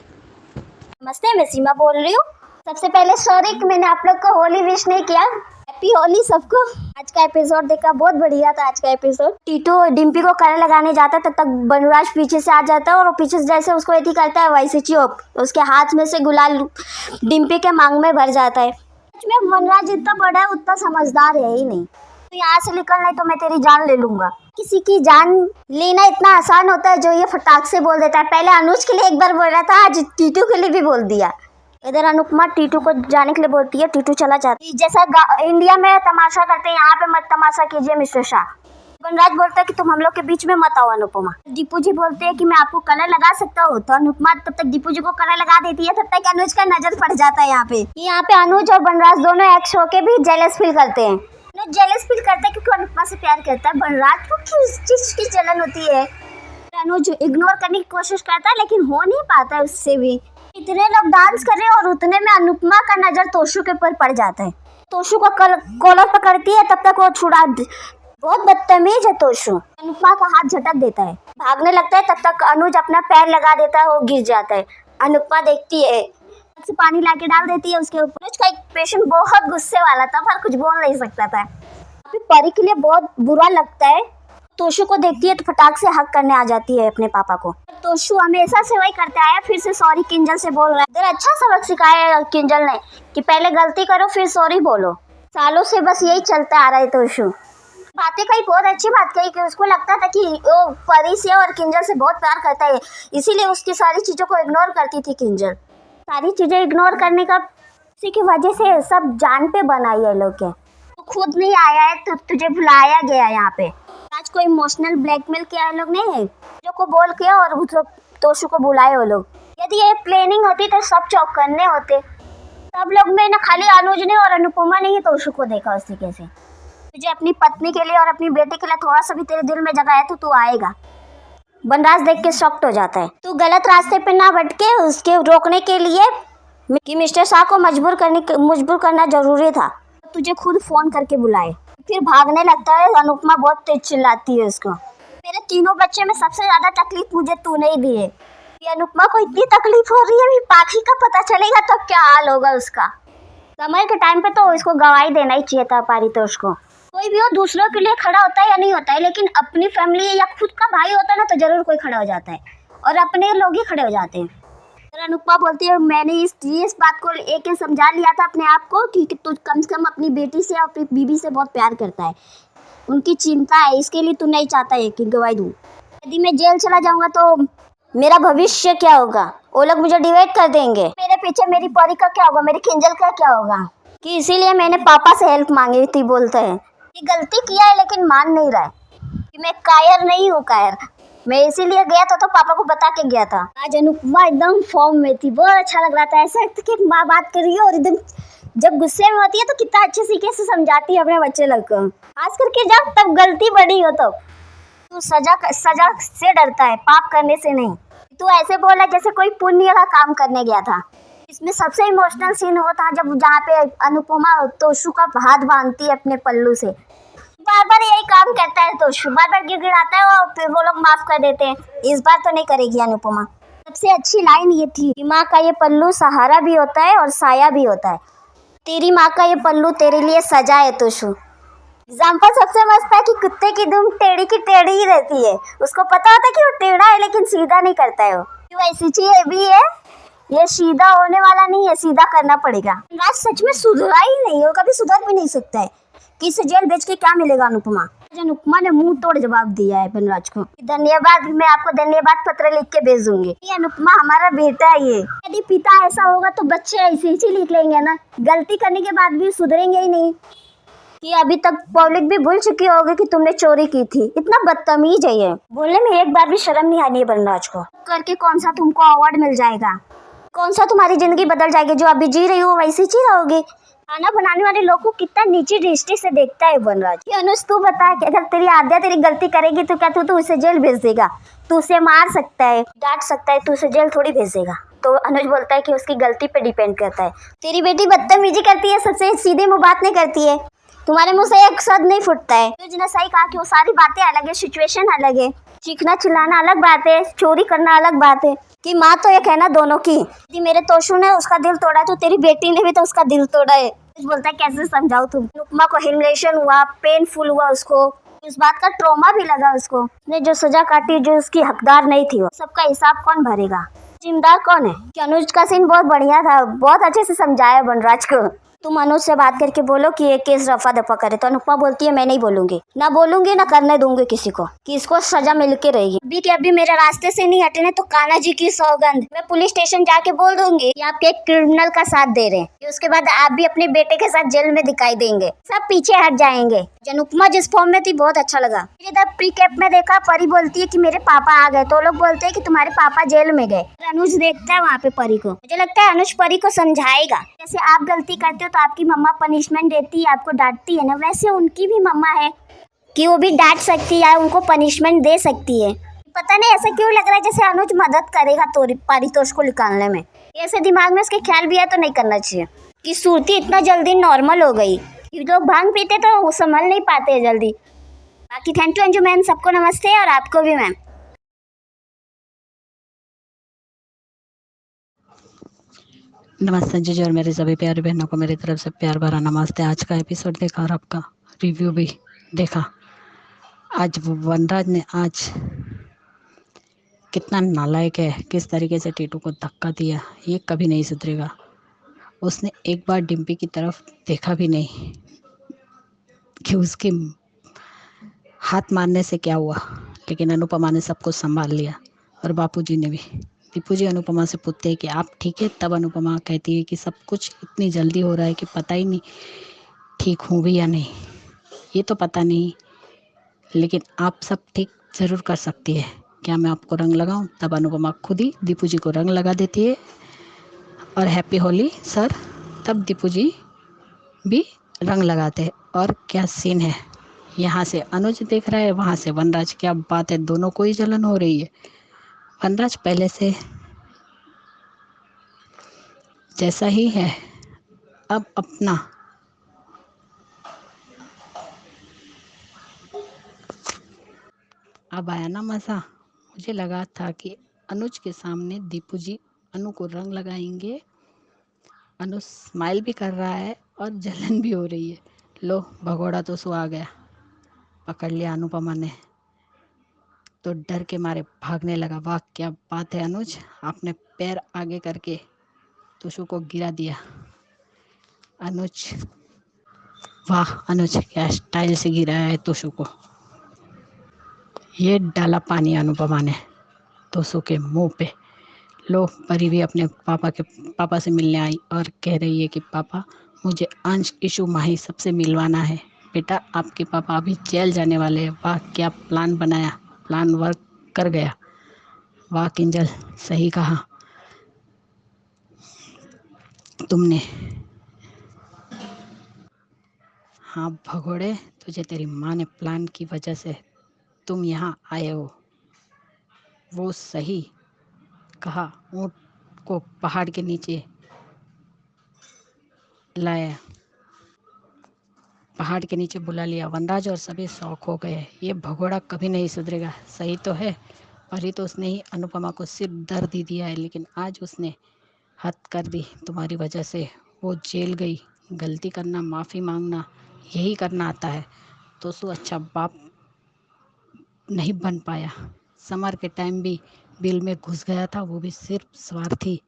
नमस्ते, मैं सीमा बोल रही हूँ। सबसे पहले सॉरी कि मैंने आप लोग को होली विश नहीं किया। हैप्पी होली सबको। आज का एपिसोड देखा, बहुत बढ़िया था आज का एपिसोड। टीटू डिम्पी को कलर लगाने जाता है, तब तक बनराज पीछे से आ जाता है और वो पीछे से जैसे उसको यदि करता है वैसे चौक उसके हाथ में से गुलाल डिम्पी के मांग में भर जाता है। में वनराज जितना बड़ा है उतना समझदार है ही नहीं। तो यहाँ से निकल नहीं तो मैं तेरी जान ले लूंगा। किसी की जान लेना इतना आसान होता है जो ये फटाक से बोल देता है। पहले अनुज के लिए एक बार बोल रहा था, आज टीटू के लिए भी बोल दिया। इधर अनुपमा टीटू को जाने के लिए बोलती है, टीटू चला जाता है। जैसा इंडिया में तमाशा करते हैं यहाँ पे मत तमाशा कीजिए मिस्टर शाह। वनराज बोलता है कि तुम हम लोग के बीच में मत आओ अनुपमा। दीपू जी बोलते हैं कि मैं आपको कलर लगा सकता हूँ, तो अनुपमा तब तक दीपू जी को कलर लगा देती है। तब तक अनुज का नजर पड़ जाता है यहाँ पे अनुज और वनराज दोनों एक्स होके भी जेलस फील करते हैं। अनुज जेलस फील करता है क्योंकि अनुपमा से प्यार करता है। वनराज को किस चीज की जलन होती है। अनुज इग्नोर करने की कोशिश करता है लेकिन हो नहीं पाता है उससे भी। इतने लोग डांस कर रहे हैं और उतने में अनुपमा का नजर तोशु के ऊपर पड़ जाता है। तोशु को कॉलर पकड़ती है, तब तक वो छुड़ा। बहुत बदतमीज है तोशु। अनुपमा का हाथ झटक देता है, भागने लगता है। तब तक अनुज अपना पैर लगा देता है, वो गिर जाता है। अनुपमा देखती है, से पानी लाके डाल देती है उसके ऊपर। अनुज का एक पेशेंट बहुत गुस्से वाला था पर कुछ बोल नहीं सकता था। अभी परी के लिए बहुत बुरा लगता है। तोशु को देखती है तो फटाक से हक करने आ जाती है अपने पापा को। तोशु हमेशा से वही करते आया, फिर से सॉरी किंजल से बोल रहा है। इधर अच्छा सबक सिखाया है किंजल ने कि पहले गलती करो फिर सॉरी बोलो। सालों से बस यही चलता आ रहा है। तोशु बातें कही, बहुत अच्छी बात कही कि उसको लगता था कि वो परी से और किंजल से बहुत प्यार करता है, इसीलिए उसकी सारी चीज़ों को इग्नोर करती थी किंजल। सारी चीज़ें इग्नोर करने का इसी की वजह से सब जान पे बनाई है लोग के। तो खुद नहीं आया है तो तुझे बुलाया गया यहाँ पे। आज कोई इमोशनल ब्लैकमेल किया है लोग ने, जो को बोल किया और तोशु को बुलाए वो लोग। यदि ये प्लानिंग होती तो सब चौकन्ने होते। सब लोग में ना खाली अनुज ने और अनुपमा ने ही तोशु को देखा उस तरीके से। तुझे अपनी पत्नी के लिए और अपनी बेटी के लिए थोड़ा सा भी तेरे दिल में जगह है तो तू आएगा। बनराज देख के शॉक्ड हो जाता है। तू गलत रास्ते पे ना भटके, उसके रोकने के लिए कि मिस्टर शाह को मजबूर करना जरूरी था। तुझे खुद फोन करके बुलाए, फिर भागने लगता है। अनुपमा बहुत तेज चिल्लाती है उसको, मेरे तीनों बच्चे में सबसे ज्यादा तकलीफ मुझे तूने ही दी है। ये अनुपमा को इतनी तकलीफ हो रही है, अभी पाखी का पता चलेगा तो क्या हाल होगा उसका। समय के टाइम पे तो इसको गवाही देना ही चाहिए था पारितोष को। कोई भी हो दूसरों के लिए खड़ा होता है या नहीं होता है, लेकिन अपनी फैमिली या खुद का भाई होता है ना तो जरूर कोई खड़ा हो जाता है, और अपने लोग ही खड़े हो जाते हैं। तो अनुपमा बोलती है मैंने इस बात को एक समझा लिया था अपने आप को कि तू कम से कम अपनी बेटी से और अपनी बीवी से बहुत प्यार करता है, उनकी चिंता है, इसके लिए तू नहीं चाहता है कि गवाही दूँ। यदि मैं जेल चला जाऊंगा तो मेरा भविष्य क्या होगा, वो लोग मुझे डिवाइड कर देंगे, मेरे पीछे मेरी परी का क्या होगा, मेरी किंजल का क्या होगा, कि इसीलिए मैंने पापा से हेल्प मांगी थी। बोलते हैं कि गलती किया है लेकिन मान नहीं रहा है कि मैं कायर नहीं हूँ। कायर मैं इसीलिए गया था तो पापा को बता के गया था। आज अनुपमा एकदम फॉर्म में थी, बहुत अच्छा लग रहा था। ऐसा कि माँ बात कर रही है और एकदम जब गुस्से में होती है तो कितना अच्छे तरीके से समझाती है अपने बच्चे लोग को, खास करके जब तब गलती बड़ी हो तो। तू सजा से डरता है, पाप करने से नहीं। तू ऐसे बोला जैसे कोई पुण्य का काम करने गया था। इसमें सबसे इमोशनल सीन वो था जहाँ पे अनुपमा तोशु का हाथ बांधती है अपने पल्लू से। बार बार यही काम करता है तोशु, बार बार गिड़गिड़ाता है और फिर वो लोग माफ कर देते हैं। इस बार तो नहीं करेगी अनुपमा। सबसे अच्छी लाइन ये थी कि माँ का ये पल्लू सहारा भी होता है और साया भी होता है। तेरी माँ का ये पल्लू तेरे लिए सजा है तोशु। एग्जाम्पल सबसे मस्त है कि कुत्ते की दुम टेढ़ी की टेढ़ी ही रहती है। उसको पता होता है कि वो टेढ़ा है लेकिन सीधा नहीं करता है। वो ऐसी चीज भी है, ये सीधा होने वाला नहीं है, सीधा करना पड़ेगा। राज सच में सुधरा ही नहीं है, वो कभी सुधर भी नहीं सकता है। कि इसे जेल भेज के क्या मिलेगा अनुपमा। अनुपमा ने मुंह तोड़ जवाब दिया है बनराज को। धन्यवाद, मैं आपको धन्यवाद पत्र लिख के भेज दूंगी। ये अनुपमा हमारा बेटा है। ये यदि पिता ऐसा होगा तो बच्चे ऐसे ही लिख लेंगे ना, गलती करने के बाद भी सुधरेंगे ही नहीं। कि अभी तक पब्लिक भी भूल चुकी होगी कि तुमने चोरी की थी। इतना बदतमीज है ये, बोलने में एक बार भी शर्म नहीं आनी है बनराज को। करके कौन सा तुमको अवार्ड मिल जाएगा, कौन सा तुम्हारी जिंदगी बदल जाएगी। जो अभी जी रही हो वैसे जी रहोगे। खाना बनाने वाले लोग को कितना नीचे दृष्टि से देखता है बनराज। ये अनुज तू बता कि अगर तेरी आद्या तेरी गलती करेगी तो क्या तू उसे जेल भेज देगा? तू उसे मार सकता है, डांट सकता है, तू उसे जेल थोड़ी भेज देगा। तो अनुज बोलता है कि उसकी गलती पे डिपेंड करता है। तेरी बेटी बदतमीजी करती है, सबसे सीधे मुंह बात नहीं करती है, तुम्हारे मुंह से एक शब्द नहीं फूटता है। तुझने सही कहा कि वो सारी बातें अलग है, सिचुएशन अलग है। चीखना चिल्लाना अलग बात है, चोरी करना अलग बात है। कि माँ तो एक है ना दोनों की। यदि मेरे तोशु ने उसका दिल तोड़ा तो तेरी बेटी ने भी तो उसका दिल तोड़ा है। बोलता है कैसे समझाओ तुम। अनुपमा को ह्यूमिलिएशन हुआ, पेनफुल हुआ, उसको इस बात का ट्रॉमा भी लगा। उसको ने जो सजा काटी जो उसकी हकदार नहीं थी, वो सबका हिसाब कौन भरेगा? जिम्मेदार कौन है? कि अनुज का सीन बहुत बढ़िया था, बहुत अच्छे से समझाया बनराज को। तुम अनुज से बात करके बोलो कि ये केस रफा दफा करे। तो अनुपमा बोलती है मैं नहीं बोलूंगी, ना बोलूंगी ना करने दूंगी किसी को, कि इसको सजा मिल के रहेगी। अभी के अभी मेरे रास्ते से नहीं हटे तो कान्हा जी की सौगंध, मैं पुलिस स्टेशन जाके बोल दूंगी कि आप एक क्रिमिनल का साथ दे रहे हैं। उसके बाद आप भी अपने बेटे के साथ जेल में दिखाई देंगे, सब पीछे हट जाएंगे। अनुपमा जिस फॉर्म में थी बहुत अच्छा लगा। इधर प्री कैप में देखा परी बोलती है कि मेरे पापा आ गए, तो लोग बोलते हैं कि तुम्हारे पापा जेल में गए। अनुज देखता है वहाँ पे परी को, मुझे लगता है अनुज परी को समझाएगा। जैसे आप गलती करते हो तो आपकी मम्मा पनिशमेंट देती है, आपको डांटती है ना, वैसे उनकी भी मम्मा है कि वो भी डांट सकती है, उनको पनिशमेंट दे सकती है। पता नहीं ऐसा क्यों लग रहा है जैसे अनुज मदद करेगा पारितोष को निकालने में। ऐसे दिमाग में उसके ख्याल भी है तो नहीं करना चाहिए। कि सूरती इतना जल्दी नॉर्मल हो गई, लोग भांग पीते तो वो संभल नहीं पाते जल्दी। बाकी थैंक यू अंजू मैम, सबको नमस्ते और आपको भी मैम। नमस्ते जी और मेरे सभी प्यारे बहनों को मेरी तरफ से प्यार भरा नमस्ते। आज का एपिसोड देखा और आपका रिव्यू भी देखा। आज वनराज ने आज कितना नालायक है, किस तरीके से टीटू को धक्का दिया, ये कभी नहीं सुधरेगा। उसने एक बार डिम्पी की तरफ देखा भी नहीं कि उसके हाथ मारने से क्या हुआ, लेकिन अनुपमा ने सब कुछ संभाल लिया और बापूजी ने भी। दीपू जी अनुपमा से पूछते हैं कि आप ठीक है, तब अनुपमा कहती है कि सब कुछ इतनी जल्दी हो रहा है कि पता ही नहीं ठीक हूँ भी या नहीं, ये तो पता नहीं, लेकिन आप सब ठीक ज़रूर कर सकती है, क्या मैं आपको रंग लगाऊं? तब अनुपमा खुद ही दीपू जी को रंग लगा देती है और हैप्पी होली सर, तब दीपू जी भी रंग लगाते हैं। और क्या सीन है, यहाँ से अनुज देख रहा है, वहाँ से वनराज। क्या बात है, दोनों को ही जलन हो रही है। वनराज पहले से जैसा ही है, अब अपना अब आया ना मज़ा। मुझे लगा था कि अनुज के सामने दीपू जी अनु को रंग लगाएंगे। अनु स्माइल भी कर रहा है और जलन भी हो रही है। लो भगोड़ा तो सो आ गया, पकड़ लिया अनुपमा ने तो डर के मारे भागने लगा। वाह क्या बात है अनुज, आपने पैर आगे करके तुषु को गिरा दिया। अनुज, वाह अनुज क्या स्टाइल से गिराया है तुषु को। ये डाला पानी अनुपमा ने तुषु के मुंह पे। लो परी भी अपने पापा से मिलने आई और कह रही है कि पापा मुझे अंश, इशू, माही सबसे मिलवाना है। बेटा आपके पापा अभी जेल जाने वाले हैं। वाह क्या प्लान बनाया, प्लान वर्क कर गया। वाह किंजल, सही कहा तुमने। हाँ भगोड़े, तुझे तेरी माँ ने प्लान की वजह से तुम यहाँ आए हो। वो सही कहा, ऊँट को पहाड़ के नीचे लाया, पहाड़ के नीचे बुला लिया। वनराज और सभी शौक हो गए। ये भगोड़ा कभी नहीं सुधरेगा। सही तो है, परी तो उसने ही अनुपमा को सिर्फ दर्द ही दिया है, लेकिन आज उसने हद कर दी। तुम्हारी वजह से वो जेल गई। गलती करना, माफ़ी मांगना, यही करना आता है। तो सो अच्छा बाप नहीं बन पाया। समर के टाइम भी बिल में घुस गया था, वो भी सिर्फ स्वार्थी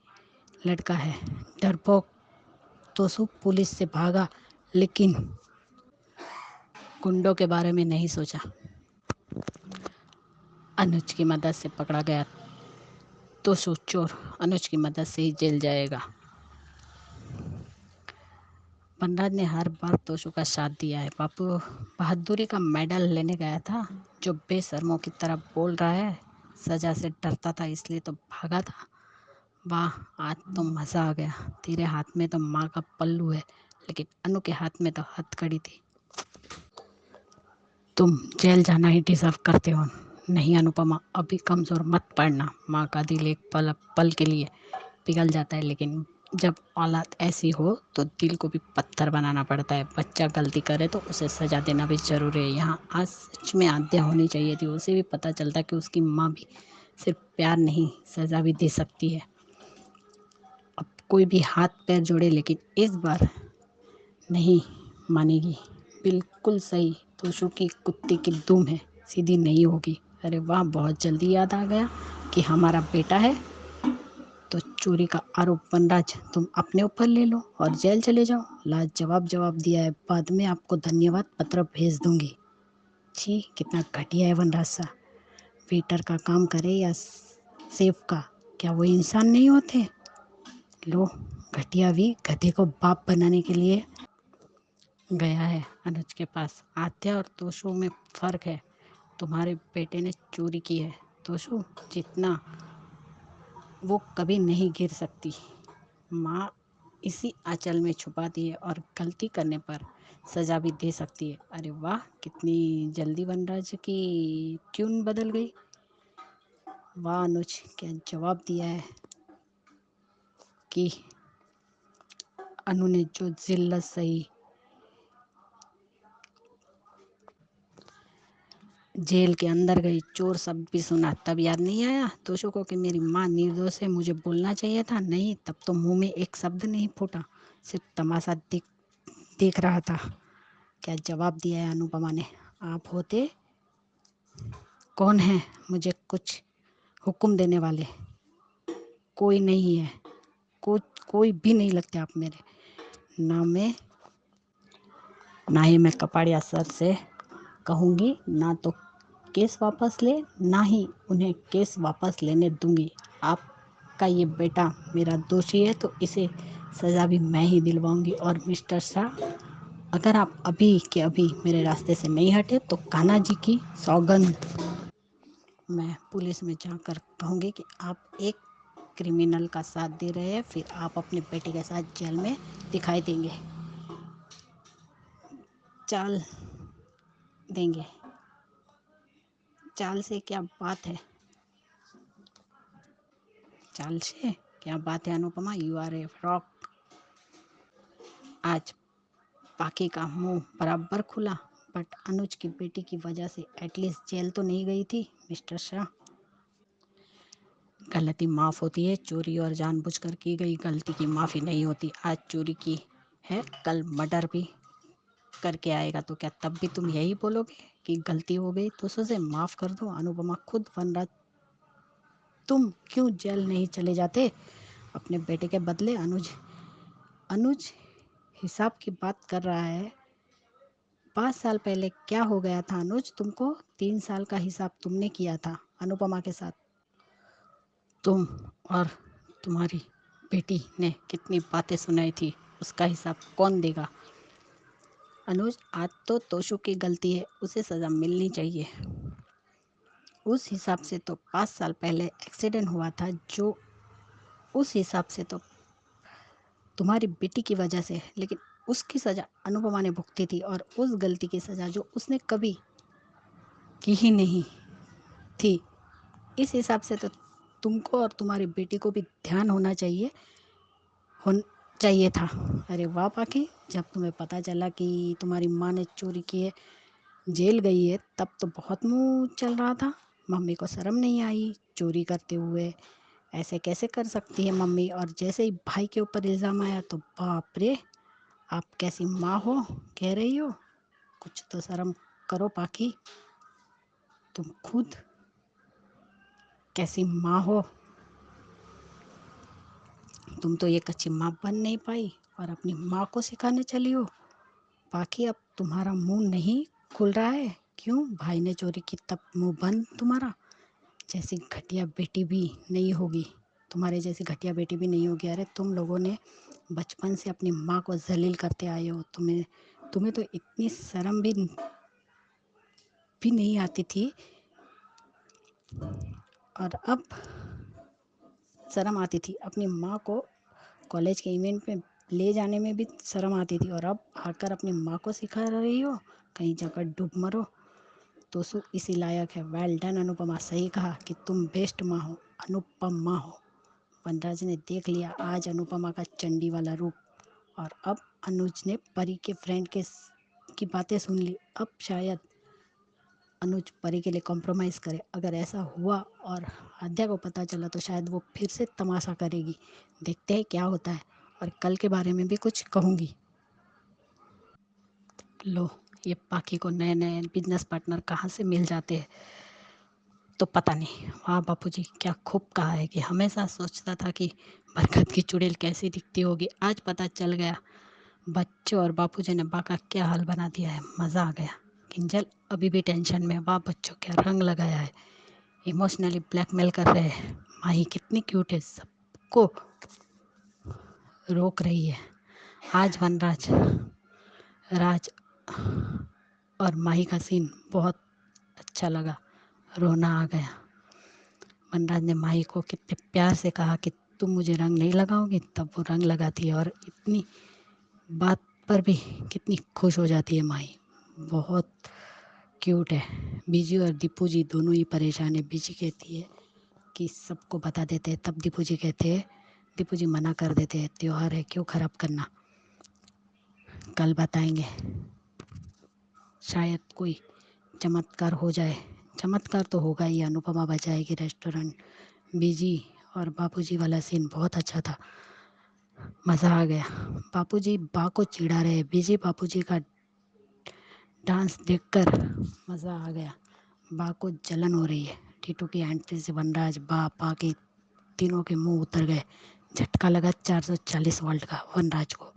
लड़का है, डरपोक। तोसु पुलिस से भागा, लेकिन गुंडों के बारे में नहीं सोचा। अनुज की मदद से पकड़ा गया। तोसु चोर अनुज की मदद से ही जेल जाएगा। वनराज ने हर बार तोशु का साथ दिया है। बापू बहादुरी का मेडल लेने गया था, जो बेशर्मों की तरह बोल रहा है। सजा से डरता था इसलिए तो भागा था। वाह आज तो मज़ा आ गया। तेरे हाथ में तो माँ का पल्लू है, लेकिन अनु के हाथ में तो हथकड़ी थी। तुम जेल जाना ही डिजर्व करते हो। नहीं अनुपमा, अभी कमज़ोर मत पड़ना। माँ का दिल एक पल पल के लिए पिघल जाता है, लेकिन जब औलाद ऐसी हो तो दिल को भी पत्थर बनाना पड़ता है। बच्चा गलती करे तो उसे सज़ा देना भी ज़रूरी है। यहाँ आज सच में आज्ञा होनी चाहिए थी। उसे भी पता चलता कि उसकी माँ भी सिर्फ प्यार नहीं, सज़ा भी दे सकती है। अब कोई भी हाथ पैर जोड़े, लेकिन इस बार नहीं मानेगी। बिल्कुल सही, तोशु की कुत्ते की दुम है, सीधी नहीं होगी। अरे वाह, बहुत जल्दी याद आ गया कि हमारा बेटा है। तो चोरी का आरोप वनराज तुम अपने ऊपर ले लो और जेल चले जाओ। लाजवाब जवाब दिया है, बाद में आपको धन्यवाद पत्र भेज दूंगी। छी कितना घटिया है वनराज सा। वेटर का काम करे या सेफ का, क्या वो इंसान नहीं होते। लो घटिया भी गधे को बाप बनाने के लिए गया है अनुज के पास। आत्या और तोशु में फ़र्क है। तुम्हारे बेटे ने चोरी की है तोशु, जितना वो कभी नहीं गिर सकती। माँ इसी आंचल में छुपाती है और गलती करने पर सज़ा भी दे सकती है। अरे वाह, कितनी जल्दी वनराज की ट्यून बदल गई। वाह अनुज, क्या जवाब दिया है कि अनु ने जो जिल्लत सही, जेल के अंदर गई, चोर सब भी सुना, तब याद नहीं आया तोशु को कि मेरी माँ निर्दोष है, मुझे बोलना चाहिए था। नहीं, तब तो मुंह में एक शब्द नहीं फूटा, सिर्फ तमाशा देख रहा था। क्या जवाब दिया है अनुपमा ने। आप होते कौन हैं मुझे कुछ हुक्म देने वाले? कोई नहीं है, कोई भी नहीं लगते आप मेरे। ना ही मैं कपाड़िया सर से कहूँगी, ना तो केस वापस ले, ना ही उन्हें केस वापस लेने दूंगी। आपका ये बेटा मेरा दोषी है तो इसे सज़ा भी मैं ही दिलवाऊंगी। और मिस्टर शाह, अगर आप अभी के अभी मेरे रास्ते से नहीं हटे तो कान्हा जी की सौगंध, मैं पुलिस में जाकर कहूँगी कि आप एक क्रिमिनल का साथ दे रहे हैं, फिर आप अपने बेटे के साथ जेल में दिखाई देंगे, चाल देंगे। चाल से क्या बात है, चाल से क्या बात है Anupama, you are a frock. आज पाकी का मुंह बराबर खुला, बट अनुज की बेटी की वजह से एटलीस्ट जेल तो नहीं गई थी मिस्टर शाह। गलती माफ़ होती है, चोरी और जानबूझकर की गई गलती की माफ़ी नहीं होती। आज चोरी की है, कल मर्डर भी करके आएगा, तो क्या तब भी तुम यही बोलोगे कि गलती हो गई तो उसे माफ़ कर दो। अनुपमा खुद वनराज, तुम क्यों जेल नहीं चले जाते अपने बेटे के बदले। अनुज हिसाब की बात कर रहा है। 5 साल पहले क्या हो गया था अनुज तुमको? 3 साल का हिसाब तुमने किया था अनुपमा के साथ। तुम और तुम्हारी बेटी ने कितनी बातें सुनाई थी, उसका हिसाब कौन देगा। अनुज, आज तो तोशु की गलती है, उसे सज़ा मिलनी चाहिए। उस हिसाब से तो 5 साल पहले एक्सीडेंट हुआ था, जो उस हिसाब से तो तुम्हारी बेटी की वजह से, लेकिन उसकी सज़ा अनुपमा ने भुगती थी, और उस गलती की सज़ा जो उसने कभी की ही नहीं थी। इस हिसाब से तो तुमको और तुम्हारी बेटी को भी ध्यान होना चाहिए था। अरे वाह पाखी, जब तुम्हें पता चला कि तुम्हारी माँ ने चोरी की है, जेल गई है, तब तो बहुत मुंह चल रहा था। मम्मी को शर्म नहीं आई चोरी करते हुए, ऐसे कैसे कर सकती है मम्मी। और जैसे ही भाई के ऊपर इल्ज़ाम आया तो बाप रे, आप कैसी माँ हो कह रही हो, कुछ तो शर्म करो पाखी। तुम खुद कैसी माँ हो, तुम तो एक अच्छी माँ बन नहीं पाई और अपनी माँ को सिखाने चली हो। बाकी अब तुम्हारा मुंह नहीं खुल रहा है, क्यों? भाई ने चोरी की तब मुंह बंद तुम्हारा। जैसी घटिया बेटी भी नहीं होगी, तुम्हारे जैसी घटिया बेटी भी नहीं होगी। अरे तुम लोगों ने बचपन से अपनी माँ को जलील करते आए हो, तुम्हें तो इतनी शर्म भी नहीं आती थी, और अब शर्म आती थी। अपनी माँ को कॉलेज के इवेंट में ले जाने में भी शर्म आती थी, और अब आकर अपनी माँ को सिखा रही हो, कहीं जाकर डूब मरो। तो इसी लायक है। वेल डन अनुपमा, सही कहा कि तुम बेस्ट माँ हो, अनुपम माँ हो। वनराज ने देख लिया आज अनुपमा का चंडी वाला रूप, और अब अनुज ने परी के फ्रेंड की बातें सुन ली। अब शायद अनुज परी के लिए कॉम्प्रोमाइज़ करे। अगर ऐसा हुआ और आद्या को पता चला तो शायद वो फिर से तमाशा करेगी। देखते हैं क्या होता है, और कल के बारे में भी कुछ कहूँगी। लो, ये पाखी को नए नए बिजनेस पार्टनर कहाँ से मिल जाते हैं तो पता नहीं। वाह बापूजी, क्या खूब कहा है कि हमेशा सोचता था कि बरगद की चुड़ैल कैसी दिखती होगी, आज पता चल गया। बच्चों और बापूजी ने बा का क्या हाल बना दिया है, मज़ा आ गया। किंजल अभी भी टेंशन में। वाह बच्चों, क्या रंग लगाया है, इमोशनली ब्लैकमेल कर रहे हैं। माही कितनी क्यूट है, सबको रोक रही है। आज वनराज राज और माही का सीन बहुत अच्छा लगा, रोना आ गया। वनराज ने माही को कितने प्यार से कहा कि तुम मुझे रंग नहीं लगाओगी, तब वो रंग लगाती है, और इतनी बात पर भी कितनी खुश हो जाती है माही। बहुत क्यूट है। बीजी और दीपू जी दोनों ही परेशान है। बीजी कहती है कि सबको बता देते हैं, तब दीपू जी मना कर देते हैं, त्योहार है क्यों खराब करना, कल बताएंगे। शायद कोई चमत्कार हो जाए। चमत्कार तो होगा ही, अनुपमा बचाएगी रेस्टोरेंट। बीजी और बापूजी वाला सीन बहुत अच्छा था, मज़ा आ गया। बापूजी बा को चिढ़ा रहे, बीजी बापूजी का डांस देखकर मज़ा आ गया। बा को जलन हो रही है। टीटू की एंट्री से वनराज बा के तीनों के मुंह उतर गए। झटका लगा 440 वोल्ट का वनराज को।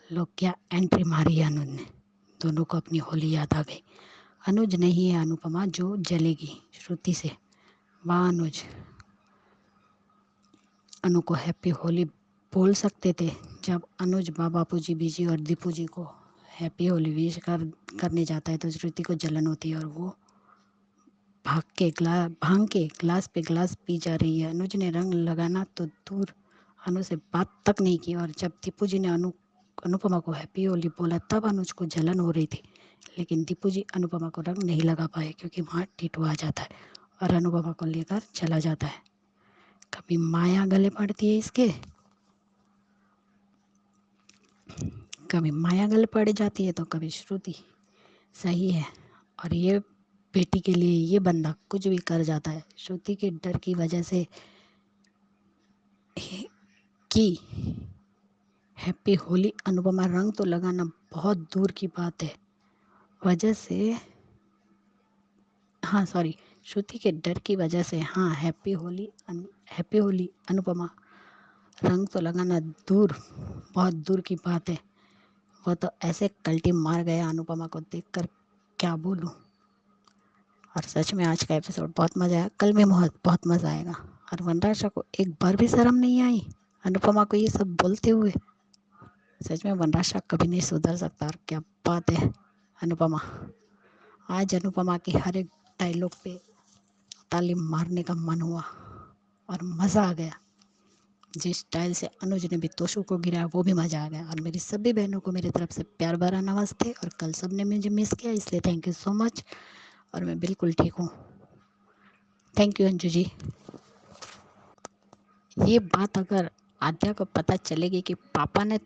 लोग क्या एंट्री मारी है अनुज ने। दोनों को अपनी होली याद आ गई। अनुज नहीं है अनुपमा जो जलेगी, श्रुति से। वाह अनुज, अनु को हैप्पी होली बोल सकते थे। जब अनुज बापू जी, बीजी और दीपू जी को हैप्पी होली विश करने जाता है तो श्रुति को जलन होती है, और वो भांग के ग्लास पे ग्लास पी जा रही है। अनुज ने रंग लगाना तो दूर, अनु से बात तक नहीं की। और जब दीपू जी ने अनुपमा को हैप्पी होली बोला तब अनुज को जलन हो रही थी, लेकिन दीपू जी अनुपमा को रंग नहीं लगा पाए क्योंकि वहाँ टीटू आ जाता है और अनुपमा को लेकर चला जाता है। कभी माया गले पड़ती है इसके, कभी माया गले पड़ जाती है तो कभी श्रुति। सही है, और ये बेटी के लिए ये बंदा कुछ भी कर जाता है। श्रुति के डर की वजह से कि हैप्पी होली अनुपमा रंग तो लगाना बहुत दूर की बात है, वजह से श्रुति के डर की वजह से हैप्पी होली अनुपमा रंग तो लगाना बहुत दूर की बात है। वो तो ऐसे कल्टी मार गया अनुपमा को देखकर, क्या बोलूं। और सच में आज का एपिसोड बहुत मज़ा आया, कल में बहुत मज़ा आएगा। और वनराज को एक बार भी शर्म नहीं आई अनुपमा को ये सब बोलते हुए। सच में वनराज कभी नहीं सुधर सकता। और क्या बात है अनुपमा, आज अनुपमा की हर एक डायलॉग पे ताली मारने का मन हुआ और मज़ा आ गया। जिस स्टाइल से अनुज ने भी तोशु को गिराया वो भी मज़ा आ गया। और मेरी सभी बहनों को मेरी तरफ से प्यार भरा नमस्ते। और कल सब ने मुझे मिस किया, इसलिए थैंक यू सो मच। और मैं बिल्कुल ठीक हूँ। Thank you Anju ji. ये बात अगर आद्या को पता चलेगी कि पापा ने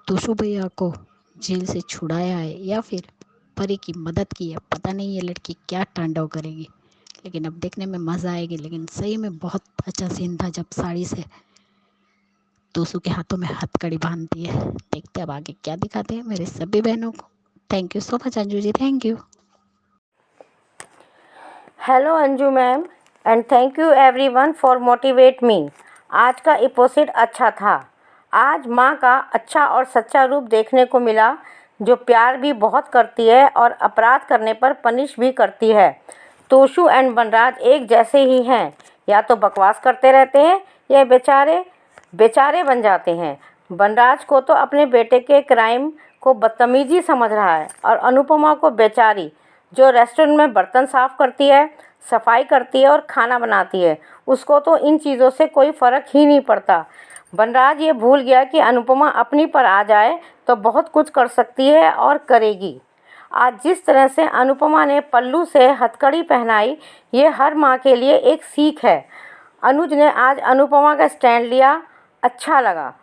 तोशु भैया को जेल से छुड़ाया है या फिर परी की मदद की है, पता नहीं ये लड़की क्या तांडव करेगी। लेकिन अब देखने में मज़ा आएगी। लेकिन सही में बहुत अच्छा सीन था जब साड़ी से तोशु के हाथों में हथकड़ी बांधती है। देखते अब आगे क्या दिखाते हैं मेरे सभी बहनों को। Thank you so much Anju ji, thank you. Hello Anju ma'am and thank you everyone for motivate me. आज का एपिसोड अच्छा था। आज माँ का अच्छा और सच्चा रूप देखने को मिला, जो प्यार भी बहुत करती है और अपराध करने पर पनिश भी करती है। तोशु एंड वनराज एक जैसे ही हैं, या तो बकवास करते रहते हैं या बेचारे बन जाते हैं। वनराज को तो अपने बेटे के क्राइम को बदतमीजी समझ रहा है, और अनुपमा को बेचारी, जो रेस्टोरेंट में बर्तन साफ़ करती है, सफाई करती है और खाना बनाती है, उसको तो इन चीज़ों से कोई फ़र्क ही नहीं पड़ता। वनराज ये भूल गया कि अनुपमा अपनी पर आ जाए तो बहुत कुछ कर सकती है और करेगी। आज जिस तरह से अनुपमा ने पल्लू से हथकड़ी पहनाई, ये हर माँ के लिए एक सीख है। अनुज ने आज अनुपमा का स्टैंड लिया, अच्छा लगा।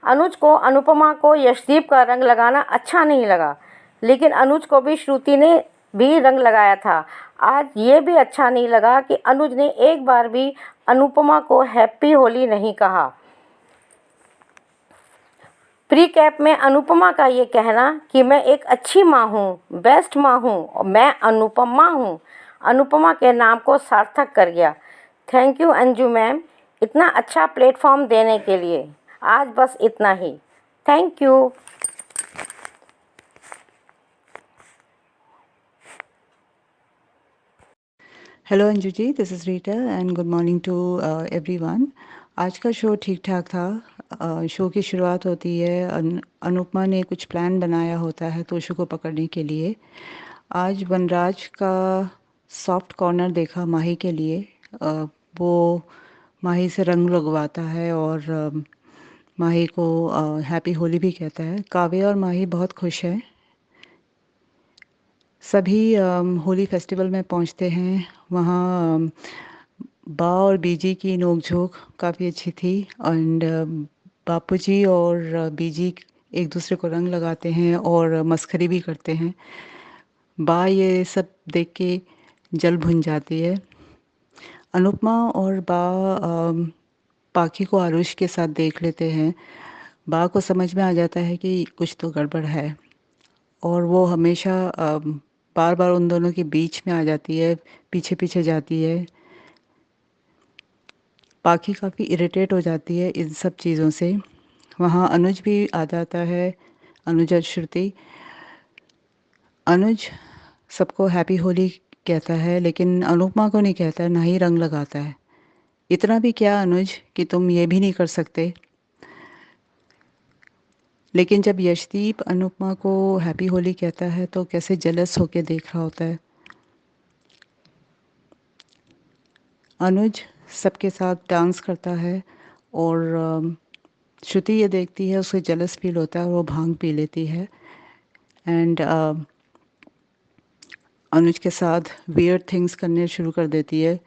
अनुज को अनुपमा को यशदीप का रंग लगाना अच्छा नहीं लगा, लेकिन अनुज को भी श्रुति ने भी रंग लगाया था। आज ये भी अच्छा नहीं लगा कि अनुज ने एक बार भी अनुपमा को हैप्पी होली नहीं कहा। प्री कैप में अनुपमा का ये कहना कि मैं एक अच्छी माँ हूँ, बेस्ट माँ हूँ और मैं अनुपमा हूँ, अनुपमा के नाम को सार्थक कर गया। थैंक यू अंजू मैम, इतना अच्छा प्लेटफॉर्म देने के लिए। आज बस इतना ही, thank you. Hello Anju ji, this is Rita and good morning to everyone. आज का शो ठीक ठाक था। शो की शुरुआत होती है, अनुपमा ने कुछ प्लान बनाया होता है तोशु को पकड़ने के लिए। आज वनराज का सॉफ्ट कॉर्नर देखा माही के लिए। वो माही से रंग लगवाता है और माही को हैप्पी होली भी कहता है। काव्य और माही बहुत खुश हैं। सभी होली फेस्टिवल में पहुंचते हैं। वहाँ बा और बीजी की नोकझोंक काफ़ी अच्छी थी। एंड बापूजी और बीजी एक दूसरे को रंग लगाते हैं और मस्खरी भी करते हैं। बा ये सब देख के जल भुन जाती है। अनुपमा और बा पाखी को आरुष के साथ देख लेते हैं। बा को समझ में आ जाता है कि कुछ तो गड़बड़ है, और वो हमेशा बार बार उन दोनों के बीच में आ जाती है, पीछे पीछे जाती है। पाखी काफ़ी इरिटेट हो जाती है इन सब चीज़ों से। वहाँ अनुज भी आ जाता है, अनुज और श्रुति। अनुज सबको हैप्पी होली कहता है, लेकिन अनुपमा को नहीं कहता है, ना ही रंग लगाता है। इतना भी क्या अनुज कि तुम ये भी नहीं कर सकते। लेकिन जब यशदीप अनुपमा को हैप्पी होली कहता है तो कैसे जेलस होके देख रहा होता है। अनुज सबके साथ डांस करता है और श्रुति ये देखती है, उसे जेलस फील होता है, वो भांग पी लेती है एंड अनुज के साथ वियर्ड थिंग्स करने शुरू कर देती है,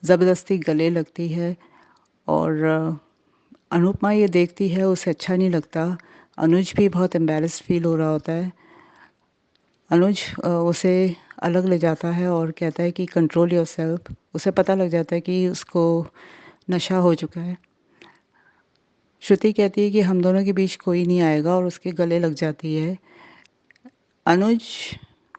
ज़बरदस्ती गले लगती है और अनुपमा ये देखती है, उसे अच्छा नहीं लगता। अनुज भी बहुत एम्बैरेस्ड फील हो रहा होता है। अनुज उसे अलग ले जाता है और कहता है कि कंट्रोल योरसेल्फ। उसे पता लग जाता है कि उसको नशा हो चुका है। श्रुति कहती है कि हम दोनों के बीच कोई नहीं आएगा और उसके गले लग जाती है। अनुज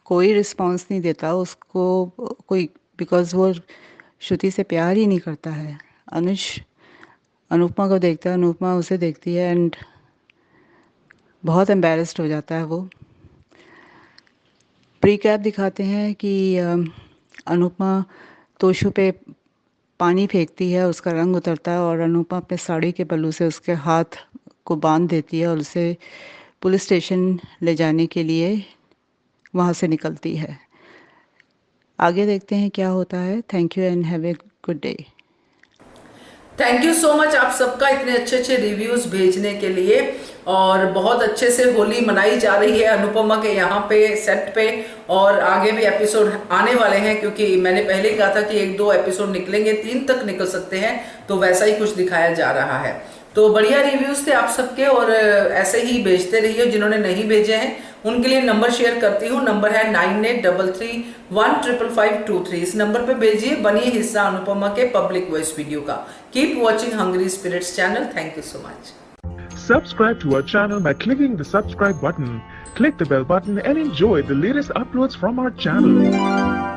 कोई रिस्पॉन्स नहीं देता उसको, कोई, बिकॉज़ वो श्रुति से प्यार ही नहीं करता है। अनुज अनुपमा को देखता है, अनुपमा उसे देखती है एंड बहुत एम्बैरेस्ड हो जाता है वो। प्री कैप दिखाते हैं कि अनुपमा तोशु पे पानी फेंकती है, उसका रंग उतरता है और अनुपमा अपने साड़ी के पल्लू से उसके हाथ को बांध देती है और उसे पुलिस स्टेशन ले जाने के लिए वहाँ से निकलती है। आगे देखते हैं क्या होता है। Thank you and have a good day. Thank you so much आप सबका इतने अच्छे अच्छे रिव्यूज भेजने के लिए। और बहुत अच्छे से होली मनाई जा रही है अनुपमा के यहाँ पे सेट पे, और आगे भी एपिसोड आने वाले हैं, क्योंकि मैंने पहले कहा था कि 1-2 एपिसोड निकलेंगे, 3 तक निकल सकते हैं, तो वैसा ही कुछ दिखाया जा रहा है। तो बढ़िया रिव्यूज थे आप सबके, और ऐसे ही भेजते रहिए। जिन्होंने नहीं भेजे हैं उनके लिए नंबर शेयर करती हूँ। नंबर है 9833155523। इस नंबर पे भेजिए, बनिए हिस्सा अनुपमा के पब्लिक वॉइस वीडियो का। Keep watching hungry spirits channel. Thank you so much. Subscribe to our channel by clicking the subscribe button. Click the bell button and enjoy the latest uploads from our channel.